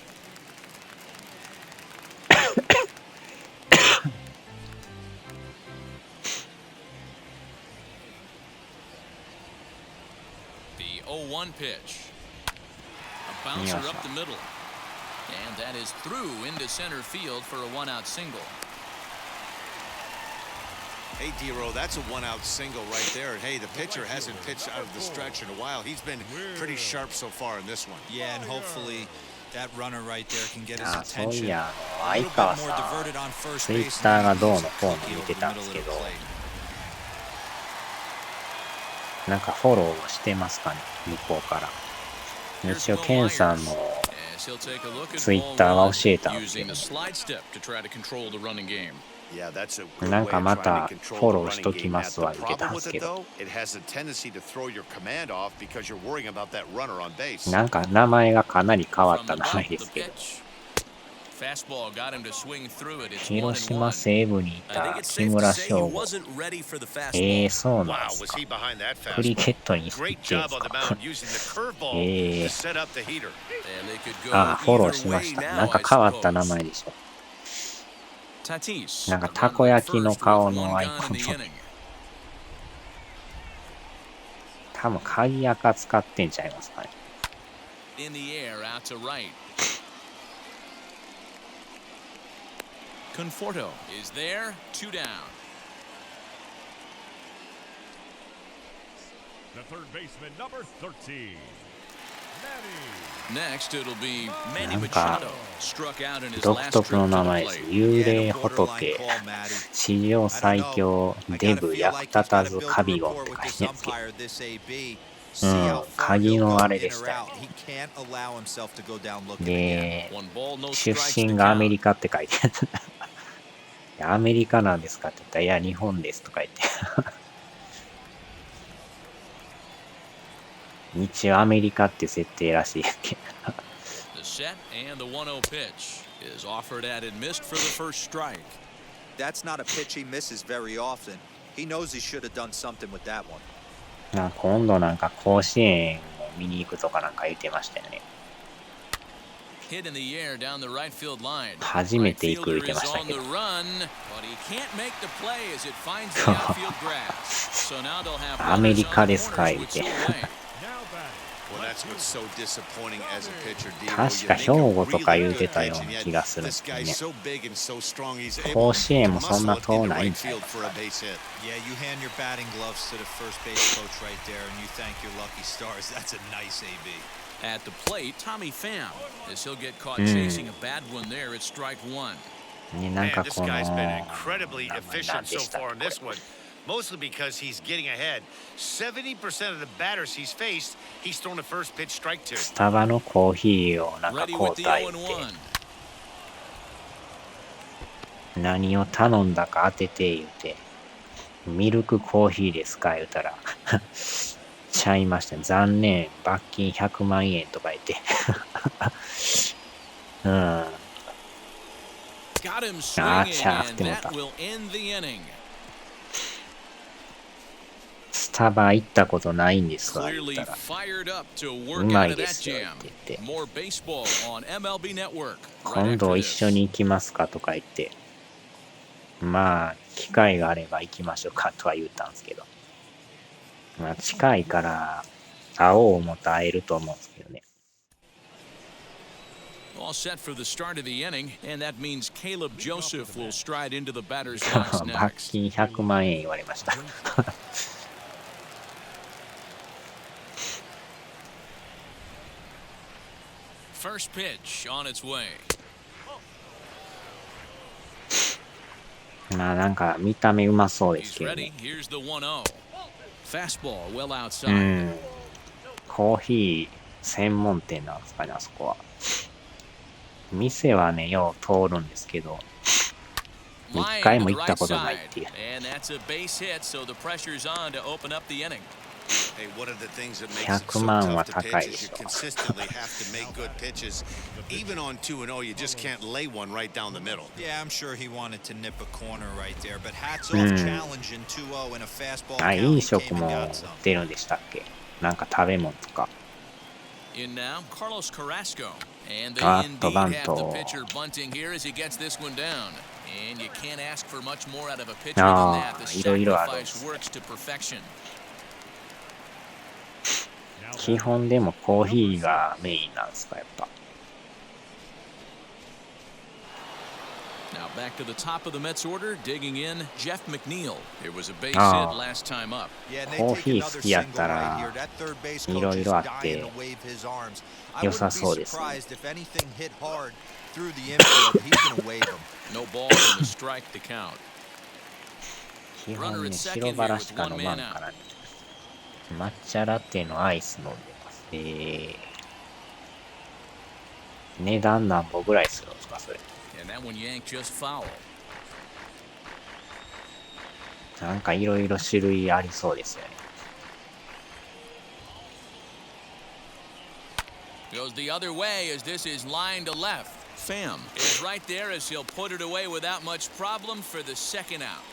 The 0-1 pitch. A bouncer up the middle. And that is through into center field for a 1-out single. Hey, D-Row, that's a 1-out single right there. Hey, the pitcher hasn't pitched out of the stretch in a while. He's been pretty sharp so far in this one. Yeah, and hopefully that runner right there can get his あ、そうい attention. や、 A 相 little 川 bit さ more ん、 diverted on first ツイ base. ッターが and どう he's のこうの clicky 見 over て the たん middle です of け the ど、 plate. なんかフォローをしてますかね、向こうから。一応、ケンさんの As he'll take a look at ツイッ ball ターが one, 教えたんですけ using ど the slide step to try to control the running game. Yeah, that's a good なん way か of ま trying た to フ control ォ the ローし running とき game. ま Now, す the は言ってたん problem です with け it, ど、 though, it has a tendency to throw your command off because you're worrying about that runner on base. なんか名前がかなり変わっ From た the 名前 bump, で the すけど、 pitch. Fastball got him to swing through it. It's 広島 1-1. 西部にい I た think it's 木 safe to 村 say he 翔吾。 wasn't ready for the fastball. そうなん Wow, です was か。 he behind that クリ fastball? ケットに行って Great んす job on か。 the mound using the curveball to set up the heater. And they could go ああ、フォロー either しま way した。 now, なんか I 変わった名 suppose. 前でしょ。 Tatis, なんか the たこ runner at 焼きの first 顔 with の one アイ gun コ in ン the の、 inning. 多分鍵垢使ってんちゃいますかね。In the air, out to right. Conforto is there, 2 down. The third baseman, number 13. Next, it'll be Manny なんか Machado. Struck out in his 独 last 特 trip の to 名 the 前です。 plate. 幽霊仏、史上最強、デブ役立たずカビゴンって書いてあるんですけど、鍵のあれでしたよね。で、出身がアメリカって書いてある。アメリカなんですかって言ったら、いや、日本ですとか言って。一応アメリカっていう設定らしいけど。The set and the 1-0 pitch is offered at and missed for the first strike. That's not a pitch he misses very often. He knows he should have done something with that one. 今度なんか甲子園を見に行くとかなんか言ってましたよね。Hit in the air down the right field line. 初めて行く言ってましたけど。But he can't make the play as it finds the outfield grass. So now they'll have アメリカですか言って。Well, that's what's so disappointing as a pitcher. 確か兵庫とか言うてたような気がするんですけどね。甲子園もそんな遠ないんちゃう。 Yeah, you hand your batting gloves to the first base coach right there, and you thank your lucky stars. That's a nice AB. At the plate, Tommy Pham, as he'll get caught chasing a bad one there at strike 1. ね、なんか this この guy's been incredibly 何 efficient で so したっ far in けこ this れ one. Mostly because he's getting ahead. 70% of the batters he's faced, he's thrown the first pitch strike to. スタバのコーヒーをなんか Ready 交 with the 代 0-1. って何を頼んだか当てて言うてミルクコーヒーですか言うたらちゃいました残念罰金100万円とか言ってうん Got him あ swinging, ちゃーっ and て思っ that た will end the inning. スタバ行ったことないんですわ言っ Clearly たら fired up to う work ま out い of で that すよっ jam. て言って More baseball on MLB Network. Right 今 after 度一緒 this. に行きますかとか言ってまあ機会があれば行きましょうかとは言ったんですけどまあ近いから会おう思ったら会えると思うんですけどね All set for the start of the inning, and that means Caleb Joseph will stride into the batter's box 罰 next. 金100万円言われました First pitch on its way. まあなんか見た目うまそうです He's けど ready. ね Here's the 1-0. Fastball well う outside. んコーヒー専門店なんですかねあそこは店はねよう通るんですけど一 Line 回 to も the 行った right ことないっ side. ていう And that's a base hit, so the pressure's on to open up the inning. Hey, one of the things that makes it so 100万 tough は to 高い pitch で is し you ょ consistently have to make good pitches. Even on 2-0, you just can't lay one right down the middle. Yeah, I'm sure he wanted to nip a corner right there, but hats off challenging 2-0 in a fastball あ count. 飲 He 食 came and も got 売 some. ってるんでしたっけなんか食べ物とか In now, Carlos Carrasco. And they Ah, indeed have the Tobanto. pitcher bunting here as he gets this one down. And you can't ask for much more out of a pitcher Ah, than that. The いろいろあるんで sacrifice すね works to perfection. 基本でもコーヒーがメインなんですかやっぱ Now back to the top of the Mets order, digging in, Jeff McNeil. It was a base Ah. hit last time up. Yeah, and they コー take ヒー another 好きやっ single た right ら here. That third base い coach ろ is いろあって dying to wave his arms. I 良 wouldn't さ be そうですね surprised if anything hit hard through the infield. He's going to wave them. No balls and a strike to count. 基本ね白バラしか飲まんからね抹茶ラテのアイス飲んでます値段何本ぐらいするんですかそれ And that one yanked just foul. なんかいろいろ種類ありそうですよね Goes the other way as this is line to left. Pham is right there as he'll put it away without much problem for the second out.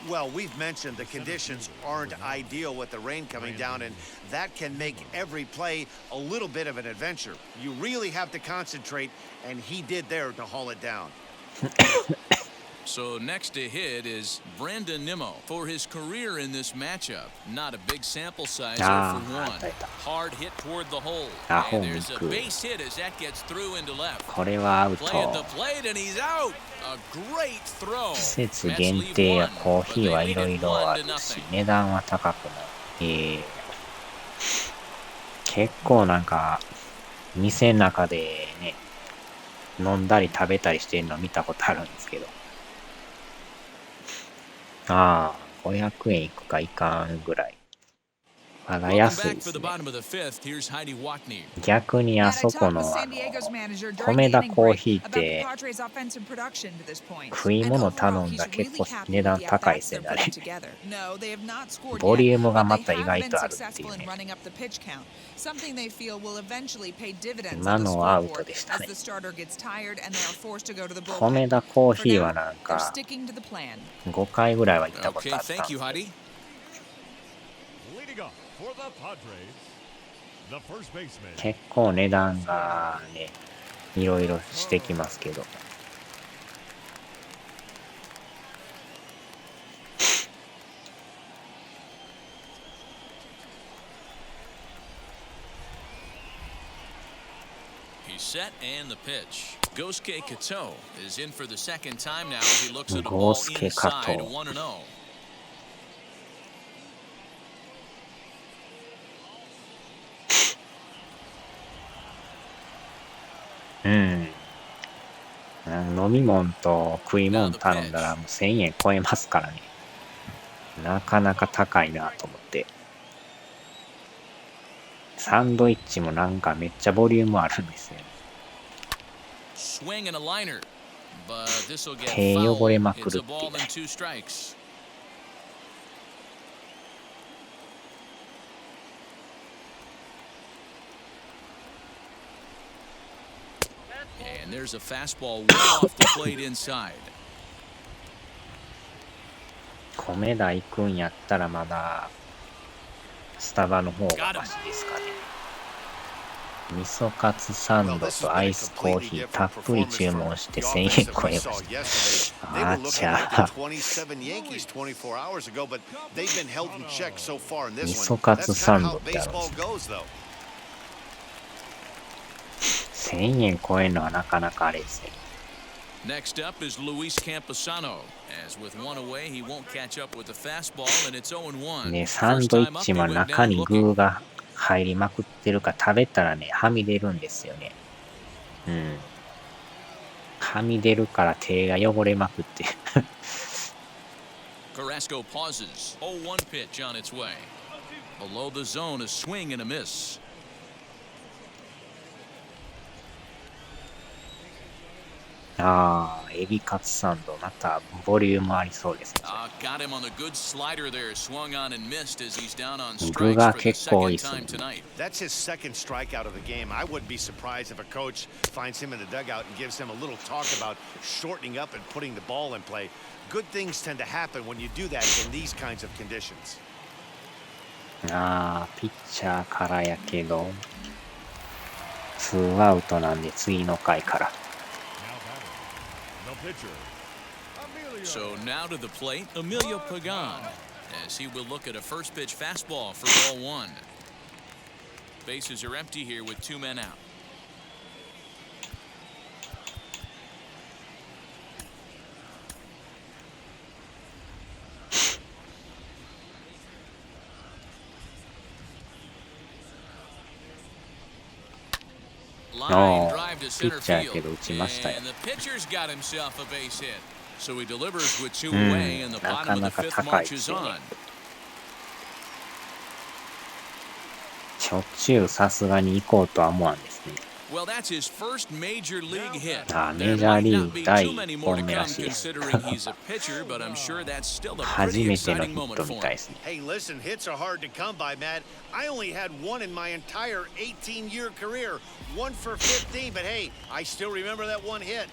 Well, we've mentioned the conditions aren't ideal with the rain coming down, and that can make every play a little bit of an adventure. You really have to concentrate, and he did there to haul it down. So next to hit is Brandon Nimmo for his career in this matchup. Not a big sample size there for one. Hard hit toward the hole. And there's a base hit as that gets through into left. これはアウト。 Play at the plate and he's out. A great throw. 季節限定やコーヒーはいろいろあるし、値段は高くない。結構なんか、店の中でね、飲んだり食べたりしてるの見たことあるんですけど。ああ、500円いくかいかんぐらい。まだ安いですね。逆にあそこの米田コーヒーって食い物頼んだら結構値段高いですよね、あれ。ボリュームがまた意外とあるっていうね。今のはアウトでしたね。米田コーヒーはなんか5回ぐらいは行ったことあったんですけど。結構値段がね、いろいろしてきますけど。He's set and the pitch. Gosuke Kato is in for the second time now as he looks at a ball inside 1-0. うん。飲み物と食い物頼んだらもう1000円超えますからね。なかなか高いなと思って。サンドイッチもなんかめっちゃボリュームあるんですよね。手汚れまくるっていうね。And there's a fastball way off the plate inside. 米田行くんやったらまだスタバの方がマシですかね。味噌カツサンドとアイスコーヒーたっぷり注文して1000円超えました。あちゃ。味噌カツサンドってあるんですね。1000円超えるのはなかなかあれですね。Next up is Luis Camposano. As with one away, he won't catch up with the fastball, and it's 0-1. ね、サンドイッチも中に具が入りまくってるから食べたらね、はみ出るんですよね。うん。はみ出るから手が汚れまくって。Carrasco pauses. 0-1 pitch on its way. Below the zone, a swing and a miss. ああ、エビカツサンド、またボリュームありそうですね。具が結構多いですね。That's his second strikeout of the game. I wouldn't be surprised if a coach finds him in the dugout and gives him a little talk about shortening up and putting the ball in play. Good things tend to happen when you do that in these kinds of conditions. ああ、ピッチャーからやけど、2アウトなんで次の回から。So now to the plate, Emilio Pagan, as he will look at a first pitch fastball for ball one. Bases are empty here with two men out. Line drive to center field, and the pitcher's got himself a base hit. So he delivers with two away, and the bottom of the fifth marches on. しょっちゅうさすがに行こうとは思わんですね。Well, that's his first major league hit. メジャーリーグ第1本目らしいです。初めてのヒットみたいですね。Hey, listen, hits are hard to come by, Matt. I only had one in my entire 18-year career. One for 15, but hey, I still remember that one hit.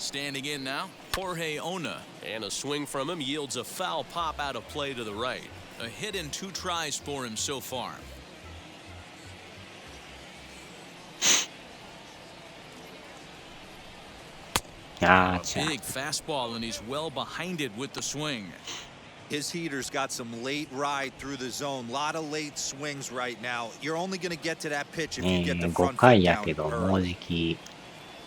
Standing in now, Jorge Ona. And a swing from him yields a foul pop out of play to the right. A hit in 2 tries for him so far. あー、 A ちゃ big fastball, and he's well behind it with the swing. His heater's got some late ride through the zone. A lot of late swings right now. You're only going to get to that pitch if you get the 5 front 回 foot や down けど、もう early. じき、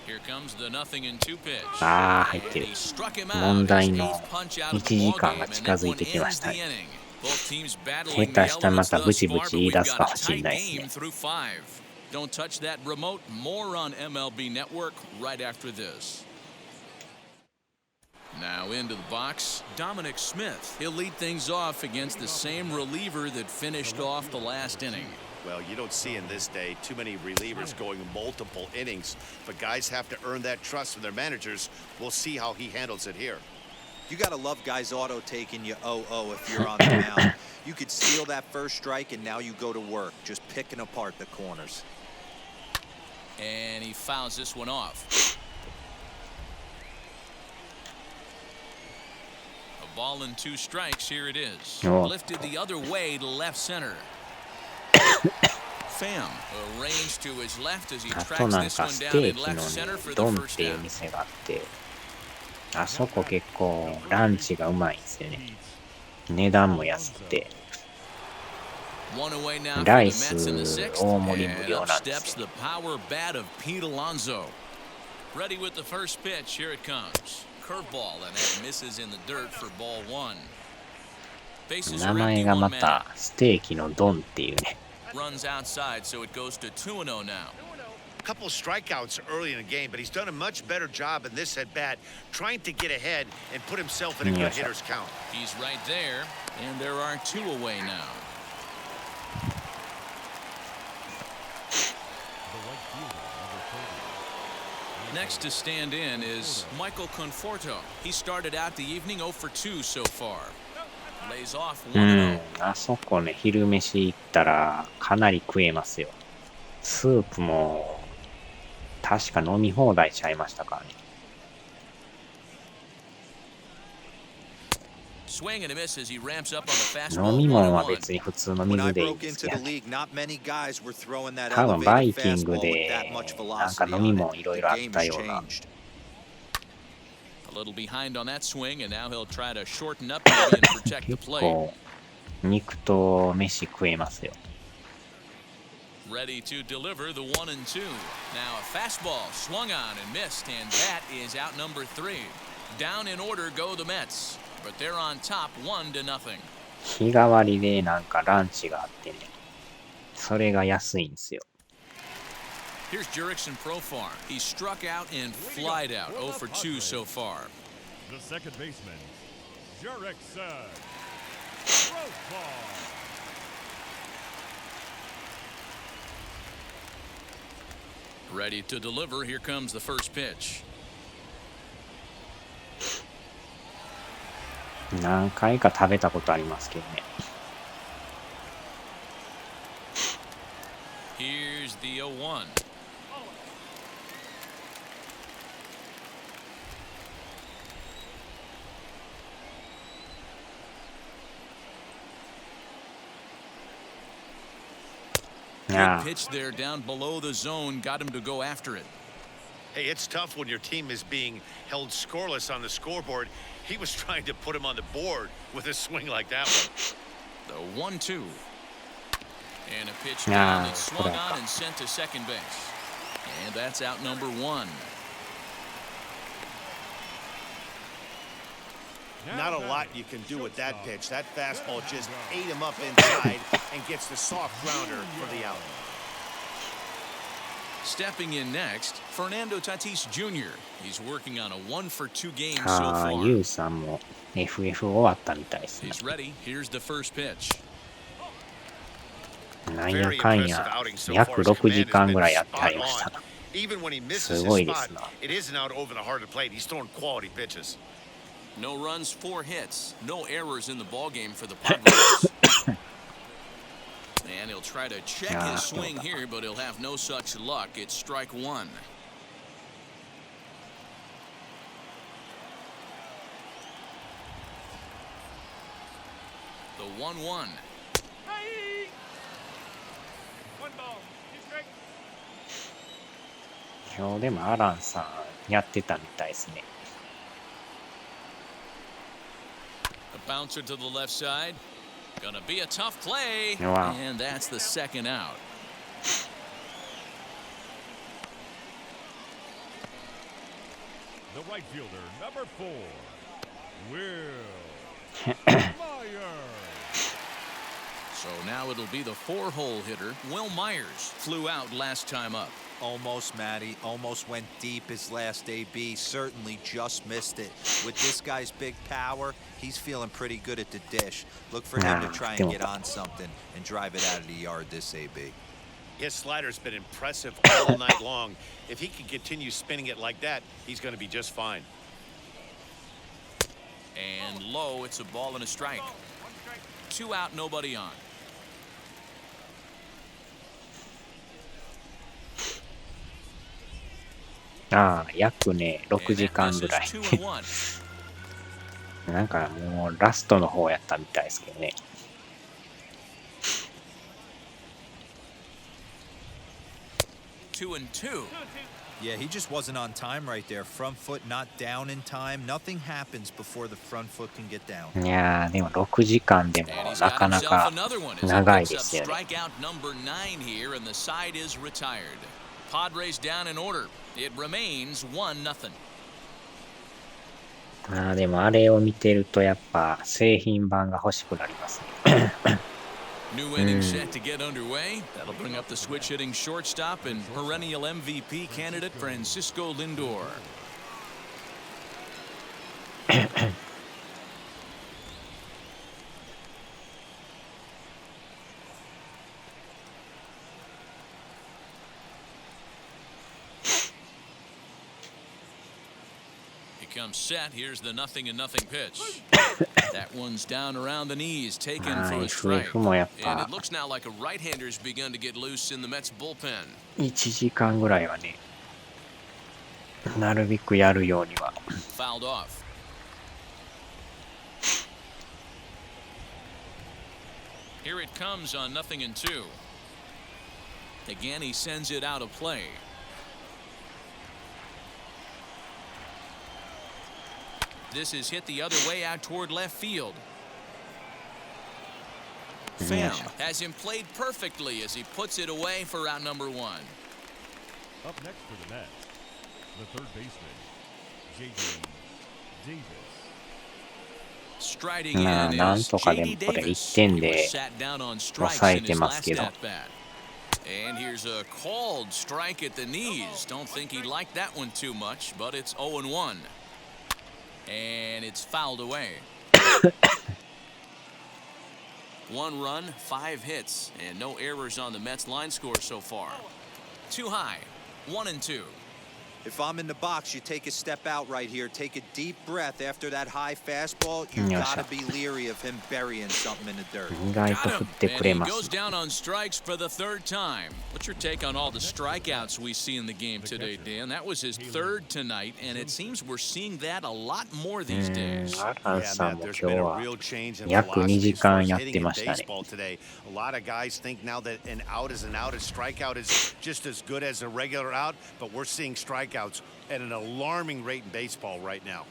Here comes the 0-2 pitch. あー、入って And る。 he struck him out. 問 His 題の eighth punch out of 1 the 時 ball 間 game, が and 近 that づい one てきま ends し the たね。 inning. Both teams 下 battling 手 the したらま elements たブ thus チブ far, チ but 言い we've 出すか got も a しれ tight ないです game ね。 through 5. Don't touch that remote. More on MLB Network right after this. Now into the box, Dominic Smith. He'll lead things off against the same reliever that finished off the last inning. Well, you don't see in this day too many relievers going multiple innings, but guys have to earn that trust from their managers. We'll see how he handles it here. You got to love guys auto taking you 0-0 if you're on the mound. You could steal that first strike, and now you go to work, just picking apart the corners. And he fouls this one off. A ball and 2 strikes. Here it is. Oh. Lifted the other way to left center. Pham arranged to his left as he あと tracks なん this か one ス down テー in キ left の center ね、 for the ドンっ first ていう down. 店があって、あそこ結構ランチがうまいんですよね。値段も安くて。 One away now for ラ the イス Mets in the 6th. 大盛り無 And 料 up なんです steps よ。 the power bat of Pete Alonso. Ready with the first pitch. Here it comes. Curveball, and that misses in the dirt for ball 1. Bases 名 are 前 empty, が one ま man. たステーキのドンっていうね。 Runs outside, so it goes to 2-0 now. A couple strikeouts early in the game, but he's done a much better job in this at bat, trying to get ahead and put himself in a good Yes, sir. hitter's count. He's right there, and there are 2 away now. Next to stand in is Michael Conforto. He started out the evening 0 for 2 so far. Lays off 1-0. あそこね、昼飯行ったらかなり食えますよ。スープも確か飲み放題ちゃいましたからね。 Swing and a miss as he ramps up on the 飲 fastball. み物は 1-1. 別に普通の When 水 I でいいん broke です into け the どね。 league, not many guys were throwing that 多分バイ elevated キング fastball with で that much なんか velocity 飲み on 物 it. いろい The ろあっ game た has ような。 changed. A little behind on that swing, and now he'll try to shorten up maybe and protect the 結 plate. 構肉と飯食えますよ。 Ready to deliver the 1-2. Now a fastball swung on and missed, and that is out number 3. Down in order go the Mets, but they're on top 1-0. 日替わりでなんかランチがあってね。それが安いんですよ。 Here's Jurickson Profar. He struck out and flied out 0 for 2 so far. The second baseman, Jurickson Profar. Ready to deliver. Here comes the first pitch. 何回か食べたことありますけどね。 Here's the 0-1. Yeah. Good pitch there down below the zone. Got him to go after it. Hey, it's tough when your team is being held scoreless on the scoreboard. He was trying to put him on the board with a swing like that one. The 1-2. And a pitch Yeah, down that's swung correct. on and sent to second base. And that's out number 1. Not a lot you can do with that pitch. That fastball just ate him up inside and gets the soft grounder for the out. Stepping in next, Fernando Tatis Jr. He's working on a 1 for 2 game so ああ、 far. ユウさんも FF 終わったみたいですね。 He's ready. Here's the first pitch. なんやかんや約6時間ぐらいやってはりましたな。 Even when he misses す his ごいで spot, すな。 it isn't out over the heart of the plate. He's throwing quality pitches. No runs, 4 hits. No errors in the ballgame for the Padres. And he'll try to check Yeah, his swing here, but he'll have no such luck. It's strike 1. The 1-1. 今日でもアランさんやってたみたいですね。A bouncer to the left side. Gonna be a tough play. Wow. And that's the second out. The right fielder, number 4, Will Myers. So now it'll be the 4-hole hitter, Will Myers. Flew out last time up. Almost, Matty. Almost went deep his last AB. Certainly just missed it. With this guy's big power, he's feeling pretty good at the dish. Look for him to try and get on something and drive it out of the yard this AB. His slider's been impressive all night long. If he can continue spinning it like that, he's going to be just fine. And low, it's a ball and a strike. 2 out, nobody on.約ね、6時間ぐらい。なんかもうラストの方やったみたいですけどね。2-2. Yeah, he just wasn't on time right there. Front foot not down in time. Nothing happens before the front foot can get down. いやー、でも6時間でもなかなか長いですよね。Strikeout number 9 here, and the side is retired. Padres down in order. It remains 1-0. でもあれを見てるとやっぱ製品版が欲しくなりますね。New inning set to get underway. That'll bring up the switch hitting shortstop and perennial MVP candidate Francisco Lindor. He comes set. Here's the 0-0 pitch. That one's down around the knees, taken for a strike. And it looks now like a right-hander's begun to get loose in the Mets bullpen. 1時間ぐらいはね、なるべくやるようには。Fouled off. Here it comes on 0-2. Again, he sends it out of play. This is hit the other way out toward left field. Pham has him played perfectly as he puts it away for out number 1. Up next for the Mets, the third baseman, J.D. Davis. Striding in is J.D. Davis. He was sat down on strikes in his last at-bat. And here's a called strike at the knees. Don't think he liked that one too much, but it's 0-1. And it's fouled away. 1 run, 5 hits, and no errors on the Mets line score so far. Too high, 1-2. If I'm in the box, you take a step out right here. Take a deep breath after that high fastball. You gotta be leery of him burying something in the dirt. Got him. And he goes down on strikes for the 3rd time. What's your take on all the strikeouts we see in the game today, Dan? That was his 3rd tonight, and it seems we're seeing that a lot more these days. Yeah, Matt, there's been a real change in philosophy for hitting in baseball today. A lot of guys think now that an out is an out, a strikeout is just as good as a regular out, but we're seeing strikeouts at an alarming rate in baseball right now.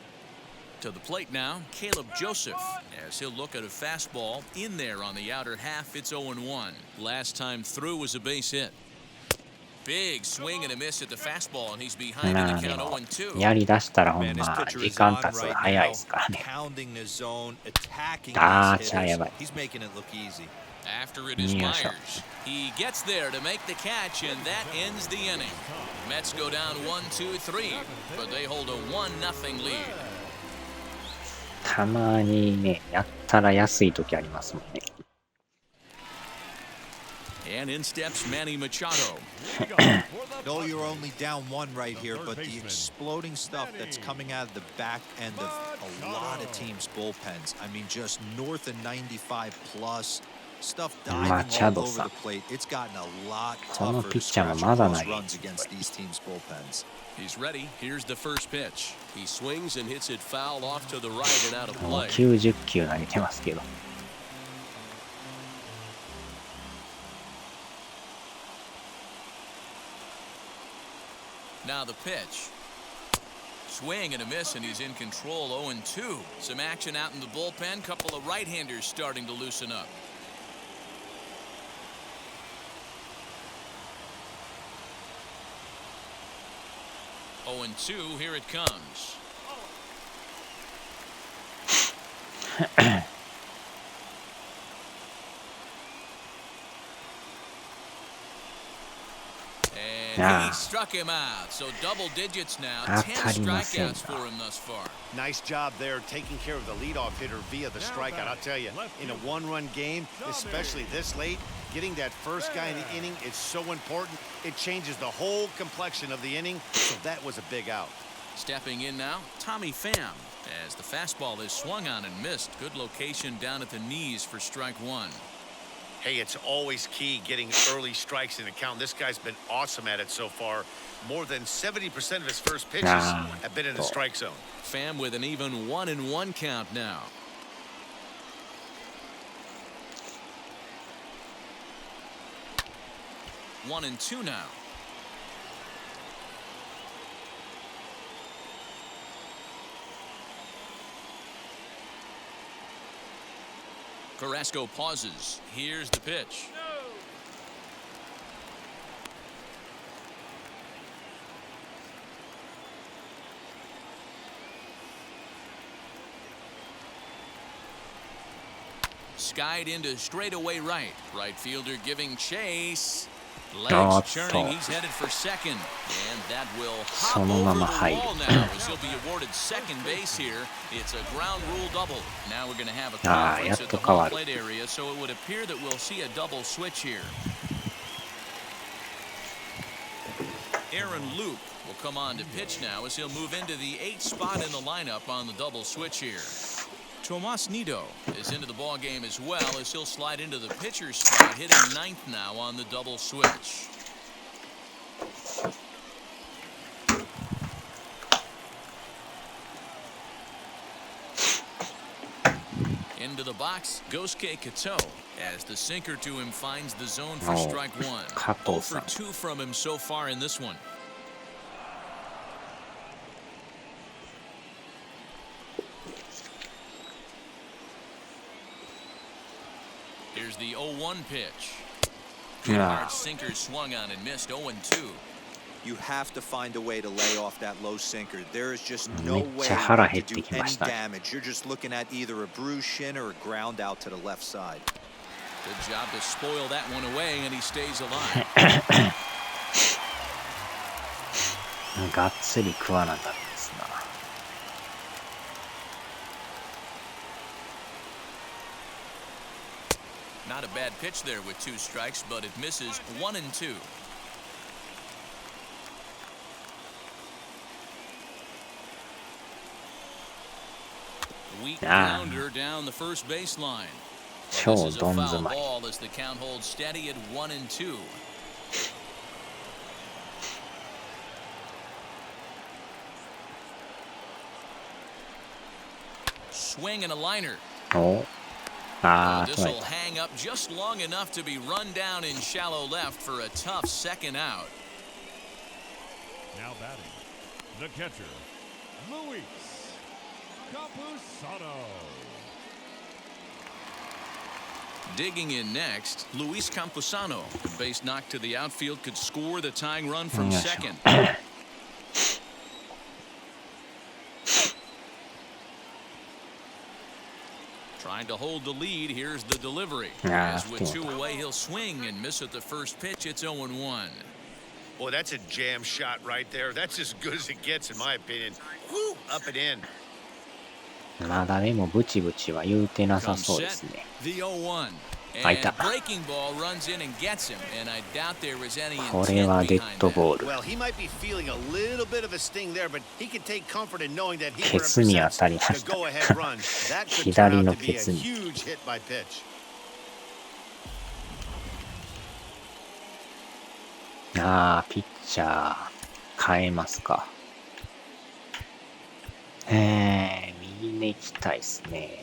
To the plate now, Caleb Joseph, as he'll look at a fastball in there on the outer half. It's 0-1. Last time through was a base hit. Big swing and a miss at the fastball, and he's behind in the count 0-2. やりだしたらほんま時間経つの早いですからね。あー、ちゃやばい。 After it is Myers. He gets there to make the catch, and that ends the inning. Mets go down 1-2-3, but they hold a 1-0 lead. たまにね、やったら安い時ありますもんね。And in steps Manny Machado. No, you're only down 1 right here, but the exploding stuff that's coming out of the back end of a lot of teams' bullpens. I mean, just north of 95 plus. Stuff diving all over the plate. It's gotten a lot tougher to scratch across runs against these teams' bullpens. He's ready. Here's the first pitch. He swings and hits it foul off to the right and out of play. 90球投げてますけど。Now the pitch. Swing and a miss, and he's in control. 0-2. Some action out in the bullpen. Couple of right-handers starting to loosen up. Oh, and 2. Here it comes. And he struck him out. So double digits now. 10 strikeouts for him thus far. Nice job there taking care of the leadoff hitter via the strikeout. I'll tell you, in a one-run game, especially this late, getting that first guy in the inning is so important. It changes the whole complexion of the inning, so that was a big out. Stepping in now, Tommy Pham, as the fastball is swung on and missed. Good location down at the knees for strike one. Hey, it's always key getting early strikes in the count. This guy's been awesome at it so far. More than 70% of his first pitches have been in the strike zone. Pham with an even 1-1 count now. One and two now. Carrasco pauses. Here's the pitch. Skied into straightaway right. Right fielder giving chase. Legs churning. He's headed for second. And that will hop over the wall now as he'll be awarded second base here. It's a ground rule double. Now we're going to have a conference at the home plate area, so it would appear that we'll see a double switch here. Aaron Luke will come on to pitch now as he'll move into the 8th spot in the lineup on the double switch here. Tomas Nido is into the ball game as well as he'll slide into the pitcher's spot, hitting 9th now on the double switch. Into the box, Gosuke Kato, as the sinker to him finds the zone for strike one. 0 for 2 from him so far in this one. Here's the 0-1 pitch. Hard sinker swung on and missed. 0-2. You have to find a way to lay off that low sinker. There is just no way to do any damage. You're just looking at either a bruised shin or a ground out to the left side. Good job to spoil that one away, and he stays alive. がっつり食わなかったですな。Not a bad pitch there with 2 strikes, but it misses. 1-2. Weak grounder down the first baseline. Well, this is a foul ball as the count holds steady at 1-2. Swing and a liner. This will hang up just long enough to be run down in shallow left for a tough second out. Now batting, the catcher, Luis Campusano. Digging in next, Luis Campusano. The base knock to the outfield could score the tying run from second. Trying to hold the lead. Here's the delivery. As with 2 away, he'll swing and miss at the first pitch. It's 0-1. Boy, that's a jam shot right there. That's as good as it gets, in my opinion. Woo, up and in. まだでもブチブチは言うてなさそうですね。開いた。これはデッドボール。ケツに当たりました。左のケツに。ああ、ピッチャー変えますか。右に行きたいですね。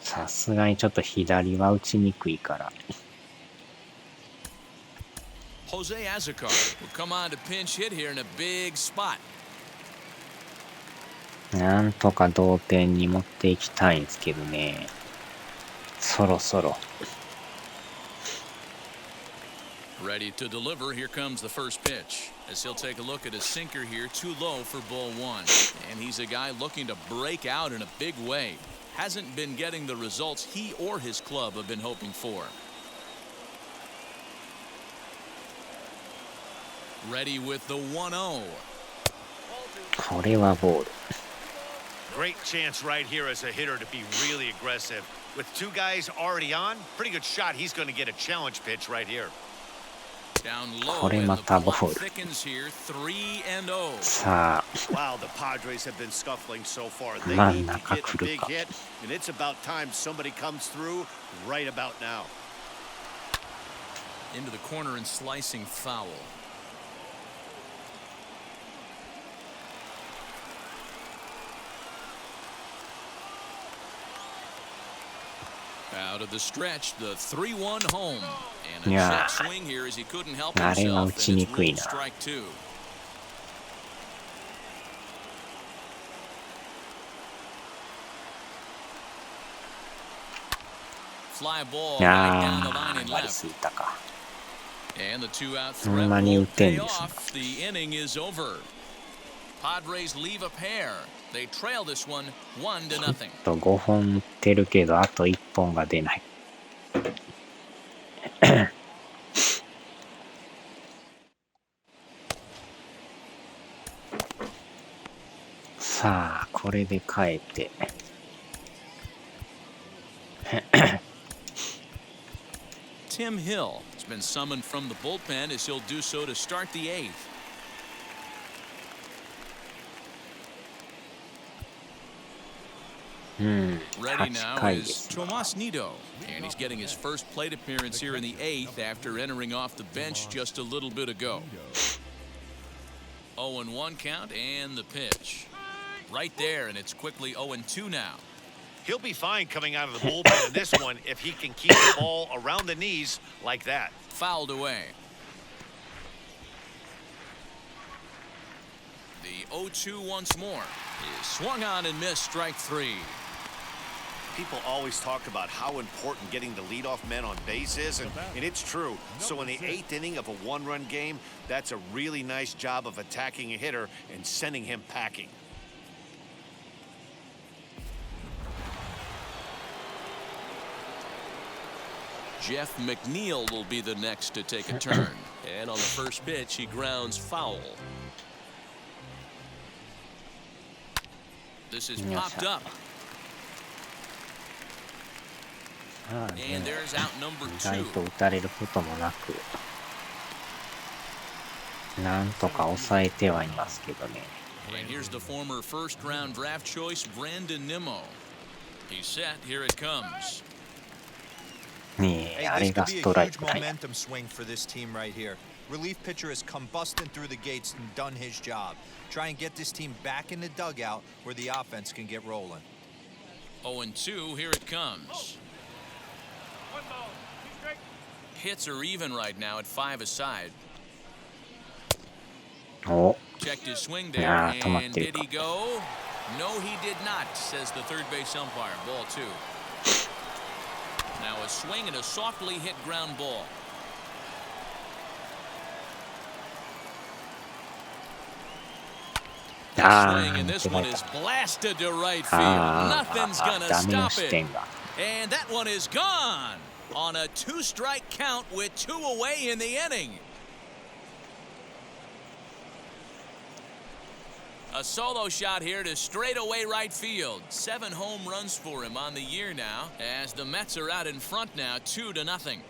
さすがにちょっと左は打ちにくいから。Jose Azocar will come on to pinch hit here in a big spot. なんとか同点に持っていきたいんですけどね。そろそろ。Ready to deliver. Here comes the first pitch. As he'll take a look at his sinker here, too low for ball one. And he's a guy looking to break out in a big way. Hasn't been getting the results he or his club have been hoping for. Ready with the 1-0. これはボール。 Great chance right here as a hitter to be really aggressive. With two guys already on, pretty good shot. He's going to get a challenge pitch right here. Down low, これまたボール。 thickens here, 3-0. さあ、 Wow, the Padres have been scuffling so far. They 真 need ん to 中 get 来 a る big か。 hit, and it's about time somebody comes through right about now. Into the corner and slicing foul. Out of the stretch, the 3-1 home. And a check swing here as he couldn't help himself. And it's ruled strike two. Fly ball right down the line and left. And the 2-out threat will pay off. The inning is over. Padres leave a pair. They trail this one 1-0. 5本打ってるけど、あと1本が出ない。さあ、これで帰って。Tim Hill has been summoned from the bullpen as he'll do so to start the eighth. Ready now is Tomas Nido, and he's getting his first plate appearance here in the eighth after entering off the bench just a little bit ago. 0-1 count and the pitch. Right there, and it's quickly 0-2 now. He'll be fine coming out of the bullpen in this one if he can keep the ball around the knees like that. Fouled away. The 0-2 once more is swung on and missed, strike three. People always talk about how important getting the leadoff man on base is, and it's true. So in the eighth inning of a one-run game, that's a really nice job of attacking a hitter and sending him packing. Jeff McNeil will be the next to take a turn. And on the first pitch, he grounds foul. This is popped up. And there's out number 意外と two. 打たれることもなく、なんとか抑えてはいますけどね。And here's the former first-round draft choice, Brandon Nimmo. He's set. Here it comes. ねえ、あれ Hey, this が could be ス a トライ huge クなんや。 momentum swing for this team right here. Relief pitcher has come busting through the gates and done his job. Try and get this team back in the dugout where the offense can get rolling. 0-2, here it comes. Hits are even right now at 5 aside. お、 Checked his swing い there, やー、止まっ and てる did か。 he go? No, he did not, says the third base umpire. Ball two. Now a swing and a softly hit ground ball. Swing, and this one is blasted to right field. Nothing's gonna ダメな stop 視 it. 点が。 And that one is gone on a 2-strike count with 2 away in the inning. A solo shot here to straightaway right field. 7 home runs for him on the year now, as the Mets are out in front now, 2-0.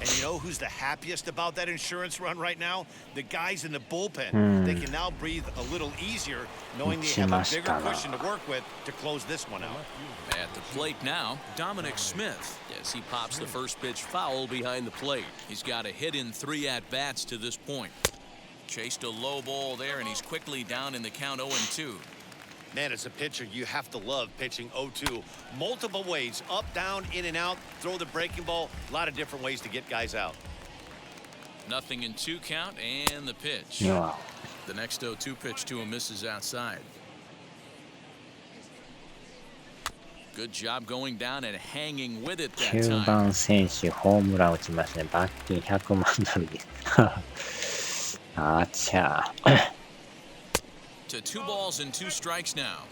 And you know who's the happiest about that insurance run right now? The guys in the bullpen. They can now breathe a little easier, knowing they have a bigger cushion to work with to close this one out. At the plate now, Dominic Smith, as he pops the first pitch foul behind the plate. He's got a hit in 3 at-bats to this point. Chased a low ball there, and he's quickly down in the count 0-2. Man, as a pitcher, you have to love pitching 0-2. Multiple ways, up, down, in and out, throw the breaking ball. A lot of different ways to get guys out. Nothing in 2 count and the pitch. Wow. The next 0-2 pitch to him misses outside. Good job going down and hanging with it that 9 time. 番選手ホームラン打ちましたね。罰金100万ドルです。あちゃー。To 2 balls and 2 strikes now.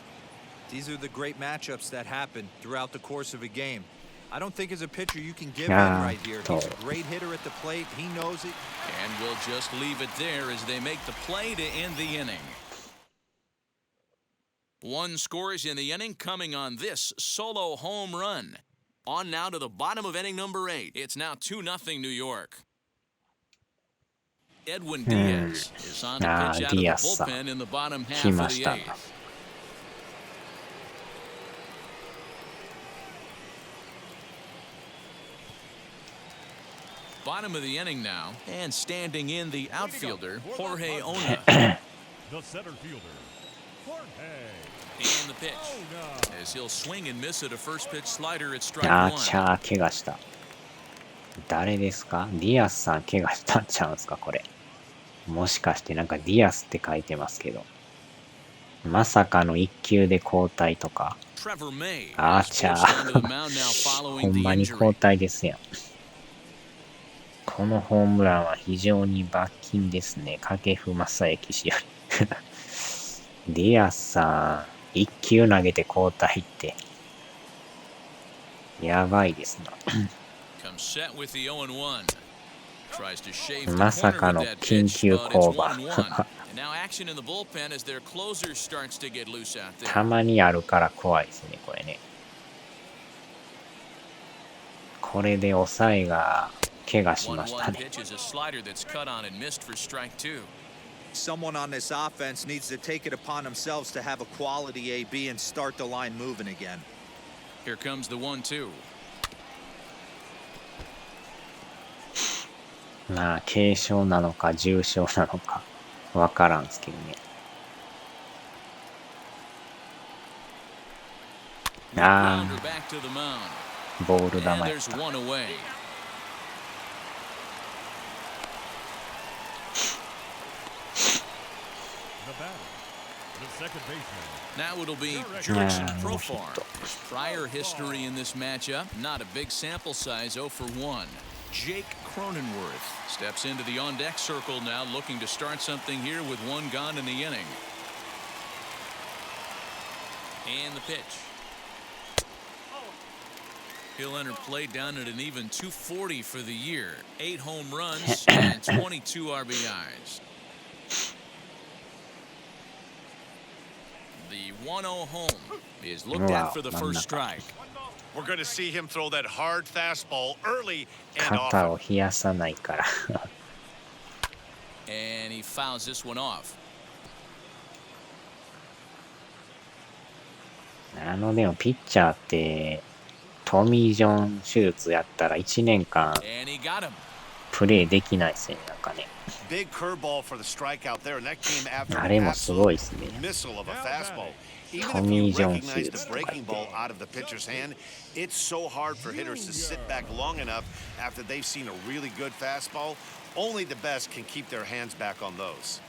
These are the great matchups that happen throughout the course of a game. I don't think as a pitcher you can give in right here. He's a great hitter at the plate. He knows it. And we'll just leave it there as they make the play to end the inning. 1 scores in the inning coming on this solo home run. On now to the bottom of inning number 8. It's now 2-0 New York. Edwin Diaz is on to pitch out of the bullpen in the bottom half of the 8th. Bottom of the inning now, and standing in the outfielder, Jorge Ona. The center fielder, Jorge. And the pitch, as he'll swing and miss at a first pitch slider at strike あ 1. ちゃー、怪我した。誰ですか？ディアスさん怪我したんちゃうんすかこれ。もしかしてなんかディアスって書いてますけど。まさかの1球で交代とか。あちゃー。ほんまに交代ですやん。このホームランは非常に罰金ですね。掛布正幸氏より。ディアスさん、1球投げて交代って。やばいですな。まさかの緊急降板。たまにあるから怖いですね、これね。これで抑えが怪我しましたね。Someone on this offense needs to take it upon themselves to have a quality AB and start the line moving again. Here comes the 1-2. まあ軽傷なのか重傷なのかわからんすけどね。ああ、ボール球やった。Now it'll be Jurickson Profar. Prior history in this matchup, not a big sample size, 0 for 1. Jake Cronenworth steps into the on-deck circle now, looking to start something here with 1 gone in the inning. And the pitch. He'll enter play down at an even 240 for the year. 8 home runs and 22 RBIs. The 1-0 home is looked at for the first strike. We're going to see him throw that hard fastball early and 肩 often. を冷やさないから。And he fouls this one off. でもピッチャーってトミー・ジョン手術やったら1年間 And he got him. プレーできないですね、なんかね。Big curveball for the strikeout there, and that came after あれもすごいですね。 missile of a fastball. Even if Tommy you John recognize Hughes the breaking ball out of the pitcher's hand, it's so hard for hitters to sit back long enough after they've seen a really good fastball. Only the best can keep their hands back on those.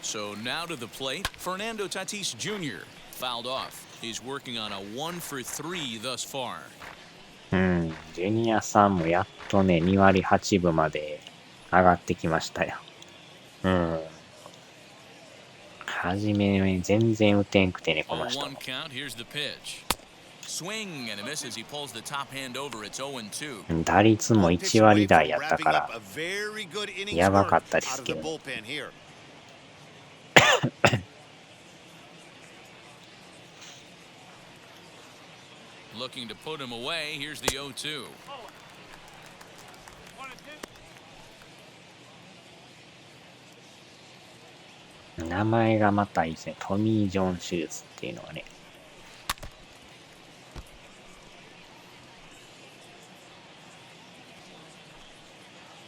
So now to the plate, Fernando Tatis Jr. fouled off. He's working on a 1 for 3 thus far. ジュニアさんもやっとね、2割8分まで上がってきましたよ。はじめね、全然打てんくてね、この人。1 count, here's the pitch. Swing and a miss as he pulls the top hand over. It's 0-2. 打率も1割台やったから、やばかったですけど。Looking to put him away. Here's the 0-2. 名前がまたいいですね。トミー・ジョン手術っていうのはね。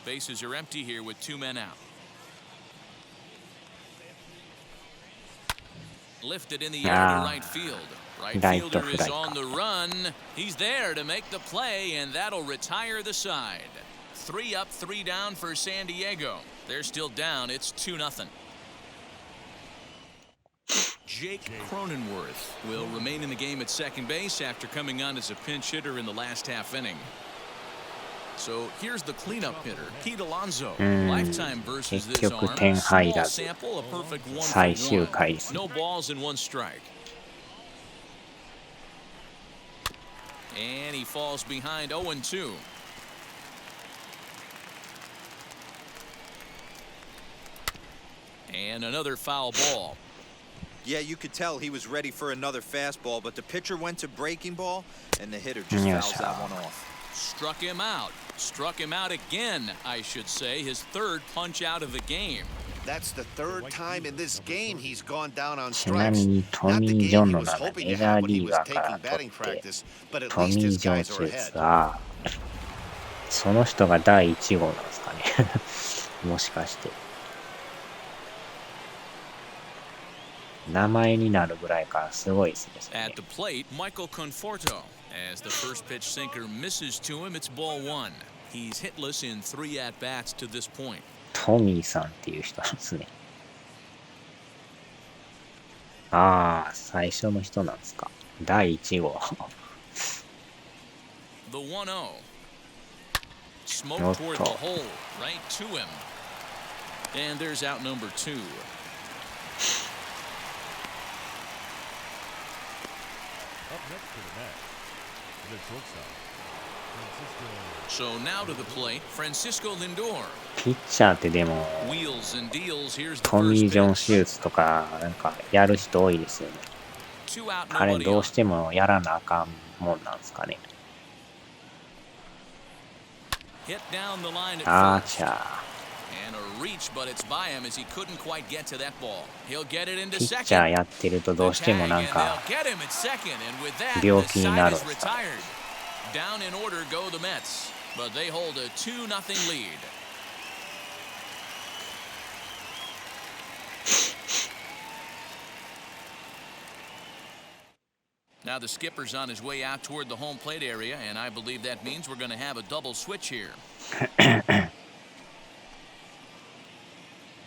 Bases are empty here with 2 men out. Lifted in the air to right field. Right fielder is on the run. He's there to make the play, and that'll retire the side. 3 up, 3 down for San Diego. They're still down. It's 2-0. Jake Cronenworth will remain in the game at second base after coming on as a pinch hitter in the last half inning. So here's the cleanup hitter, Pete Alonso. Lifetime versus this arm. Small sample, a perfect 1 for 1. No balls and 1 strike. And he falls behind 0-2. And another foul ball. Yeah, you could tell he was ready for another fastball, but the pitcher went to breaking ball, and the hitter just fouls that one off. Struck him out. Struck him out again, I should say. His 3rd punch out of the game. That's the 3rd time in this game he's gone down on strikes. Not the game he was hoping to have when he was taking batting practice, but at least his guys are ahead. その人が第1号なんですかね。もしかして。名前になるぐらいからすごいですね。 At the plate, Michael Conforto. As the first pitch sinker misses to him, it's ball 1. He's hitless in 3 at-bats to this point. トミーさんっていう人なんですね。ああ、最初の人なんですか。第1号。The 1-0. Smoke toward the hole, right to him. And there's out number 2. Up next to the net, the shortstop, Francisco. So now to the plate, Francisco Lindor. ピッチャーってでも Wheels and deals. Here's the トミー・ first ジョン pitch. 手術とかなんかやる人多いですよね。 2 out, あれ nobody どう on. してもやらなあかんもんなんですかね。 Hit down the line at あー first. ちゃ And a reach, but it's by him as he couldn't quite get to that ball. He'll get it ー。 into ピッチャー second. やってるとどうしてもなん And か they'll get him at second, and with that, 病 the 気にな side る is んですかね。 retired. Down in order go the Mets, but they hold a 2-0 lead. Now the skipper's on his way out toward the home plate area, and I believe that means we're going to have a double switch here.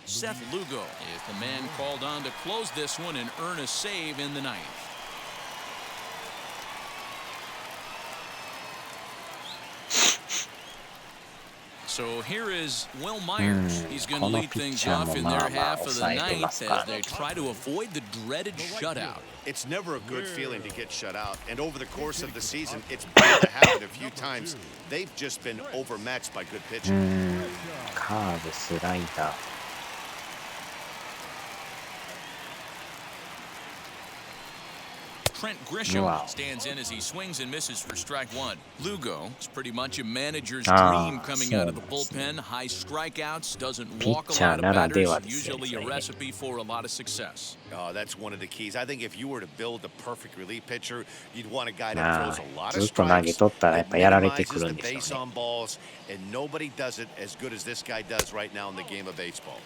Seth Lugo is the man called on to close this one and earn a save in the ninth. So here is Will Myers. He's going to lead things off in their half of the ninth as they try to avoid the dreaded shutout. It's never a good feeling to get shut out, and over the course of the season, it's bound to happen a few times. They've just been overmatched by good pitching. カーブ、スライダー。Trent Grisham stands in as he swings and misses for strike 1. Lugo is pretty much a manager's dream coming out of the bullpen. High strikeouts, doesn't walk a lot of batters, usually a recipe for a lot of success. Oh, that's one of the keys. I think if you were to build a perfect relief pitcher, you'd want a guy that throws a lot of strikes, that minimizes the base on balls, and nobody does it as good as this guy does right now in the game of baseball.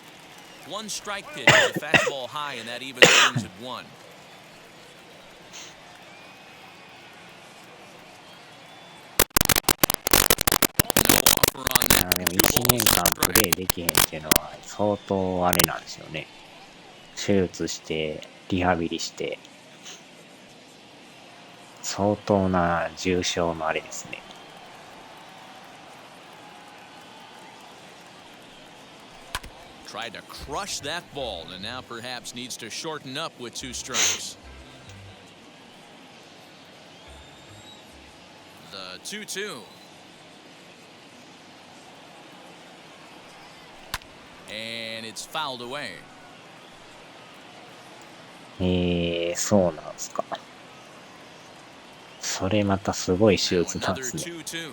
1 strike pitch is a fastball high, and that even swings at 1. No offer on that. でも1年間プレーできへんっていうのは相当あれなんですよね。手術してリハビリして相当な重傷のあれですね。Tried to crush that ball, and now perhaps needs to shorten up with 2 strikes. The 2-2. And it's fouled away. そうなんですか。それまたすごい手 Now 術なんで another すね。 2-2.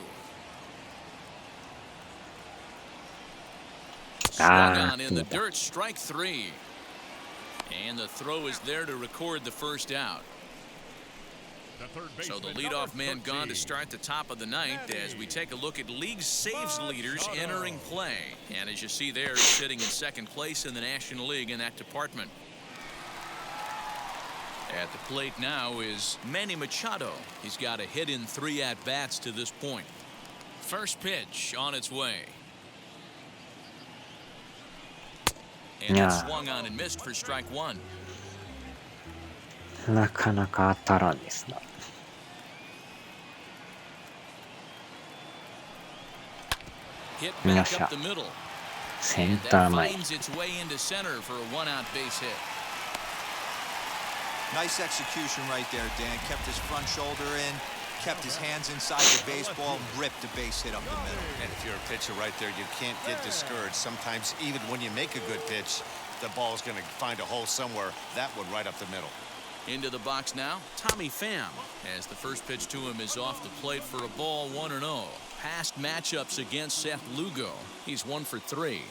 Ah, Swung on in the dirt, strike 3. And the throw is there to record the first out. So the leadoff man gone to start the top of the ninth as we take a look at league saves leaders entering play. And as you see there, he's sitting in second place in the National League in that department. At the plate now is Manny Machado. He's got a hit in 3 at-bats to this point. First pitch on its way. And it's swung on and missed for strike 1. なかなか当たらんですな。Hit back up the middle. センター That 前。 finds its way into center for a 1-out base hit. Nice execution right there, Dan. Kept his front shoulder in, kept his hands inside the baseball, and ripped the base hit up the middle. And if you're a pitcher right there, you can't get discouraged. Sometimes even when you make a good pitch, the ball's going to find a hole somewhere. That one right up the middle. Into the box now, Tommy Pham, as the first pitch to him is off the plate for a ball 1-0. Past matchups against Seth Lugo. He's 1 for 3.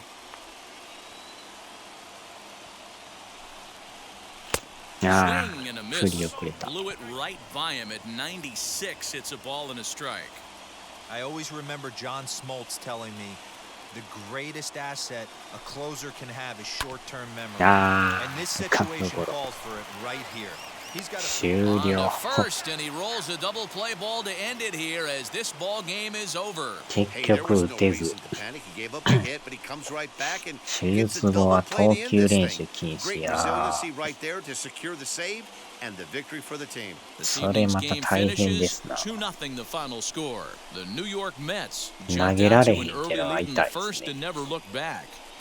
Swing and a miss. Blew it right by him at 96. It's a ball and a strike. I always remember John Smoltz telling me the greatest asset a closer can have is short-term memory. And this situation calls for it right here. He's got on to first, and he rolls a double play ball to end it here as this ball game is over. 結局打てず。手術後は投球練習禁止や。それまた大変ですな。投げられへんけど会いたいですね。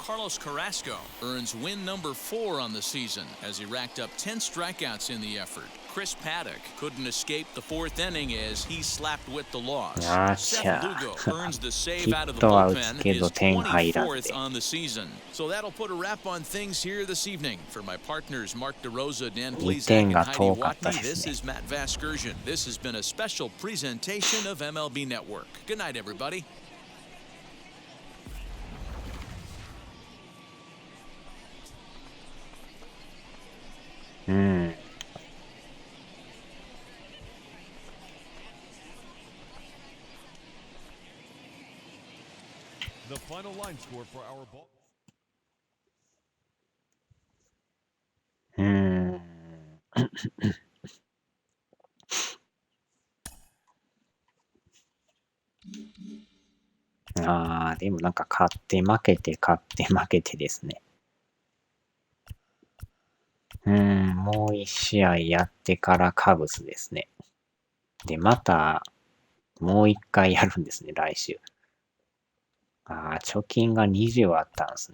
Carlos Carrasco earns win number 4 on the season as he racked up 10 strikeouts in the effort. Chris Paddock couldn't escape the 4th inning as he slapped with the loss. Seth Lugo earns the save out of the bullpen, his 24th on the season. So that'll put a wrap on things here this evening. For my partners Mark DeRosa, Dan Plesac, and Heidi Watney, this is Matt Vasgersian. This has been a special presentation of MLB Network. Good night, everybody. The final line score for our ball. でもなんか勝って負けて勝って負けてですね。もう一試合やってからカブスですね。で、また、もう一回やるんですね、来週。貯金が20あったんです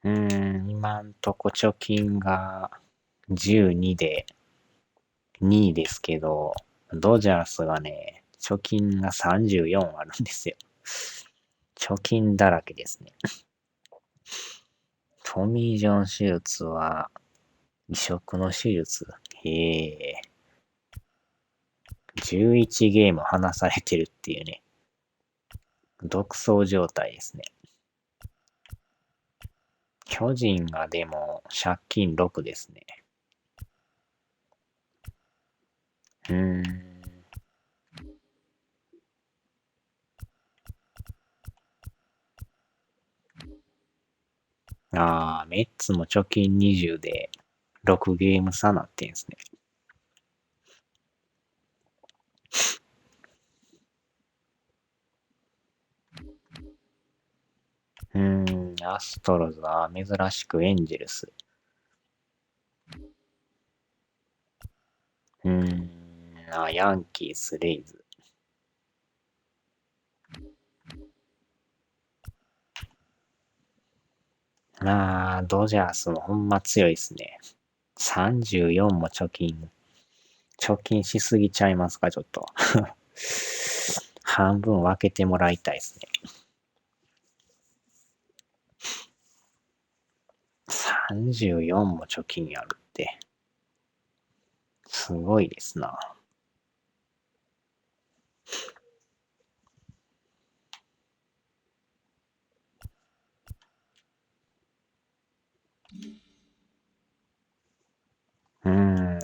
ね。今んとこ貯金が12で2位ですけど、ドジャースがね、貯金が34あるんですよ。貯金だらけですね。トミー・ジョン手術は移植の手術。11ゲーム離されてるっていうね。独走状態ですね。巨人がでも借金6ですね。メッツも貯金20で6ゲーム差なってんすね。アストロズは珍しくエンジェルス。ヤンキース、レイズ。ドジャースもほんま強いっすね。34も貯金しすぎちゃいますか、ちょっと。半分分けてもらいたいっすね。34も貯金あるって。すごいですな。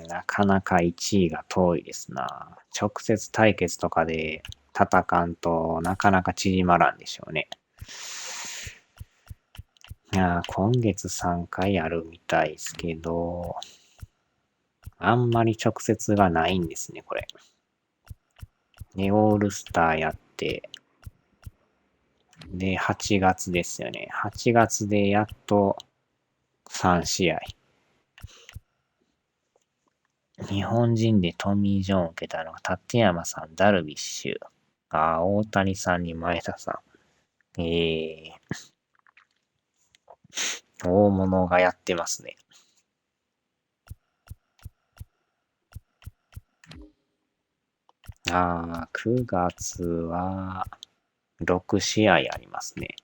なかなか1位が遠いですな。直接対決とかで戦んとなかなか縮まらんでしょうね。今月3回あるみたいですけど、あんまり直接がないんですね、これ。で、オールスターやって、で、8月ですよね。8月でやっと3試合。日本人でトミー・ジョンを受けたのが、立山さん、ダルビッシュ。大谷さんに前田さん。大物がやってますね。9月は6試合ありますね。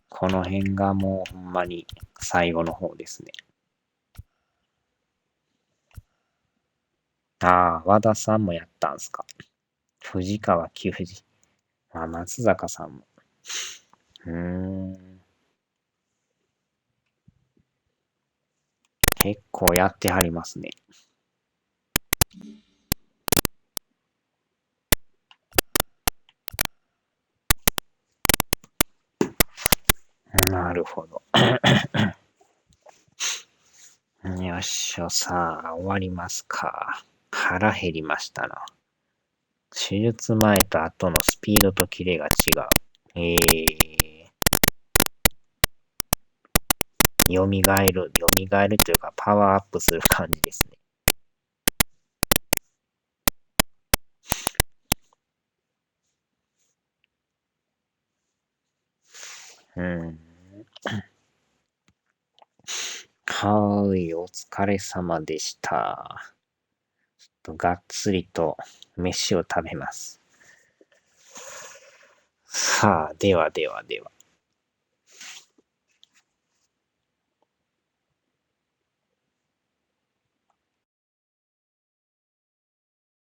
この辺がもうほんまに最後の方ですね。和田さんもやったんすか。藤川球児。松坂さんも。結構やってはりますね。なるほど。よっしゃ、さあ、終わりますか。腹減りましたな。手術前と後のスピードとキレが違う。蘇るというかパワーアップする感じですね。お疲れ様でした。がっつりと飯を食べます。さあ、では。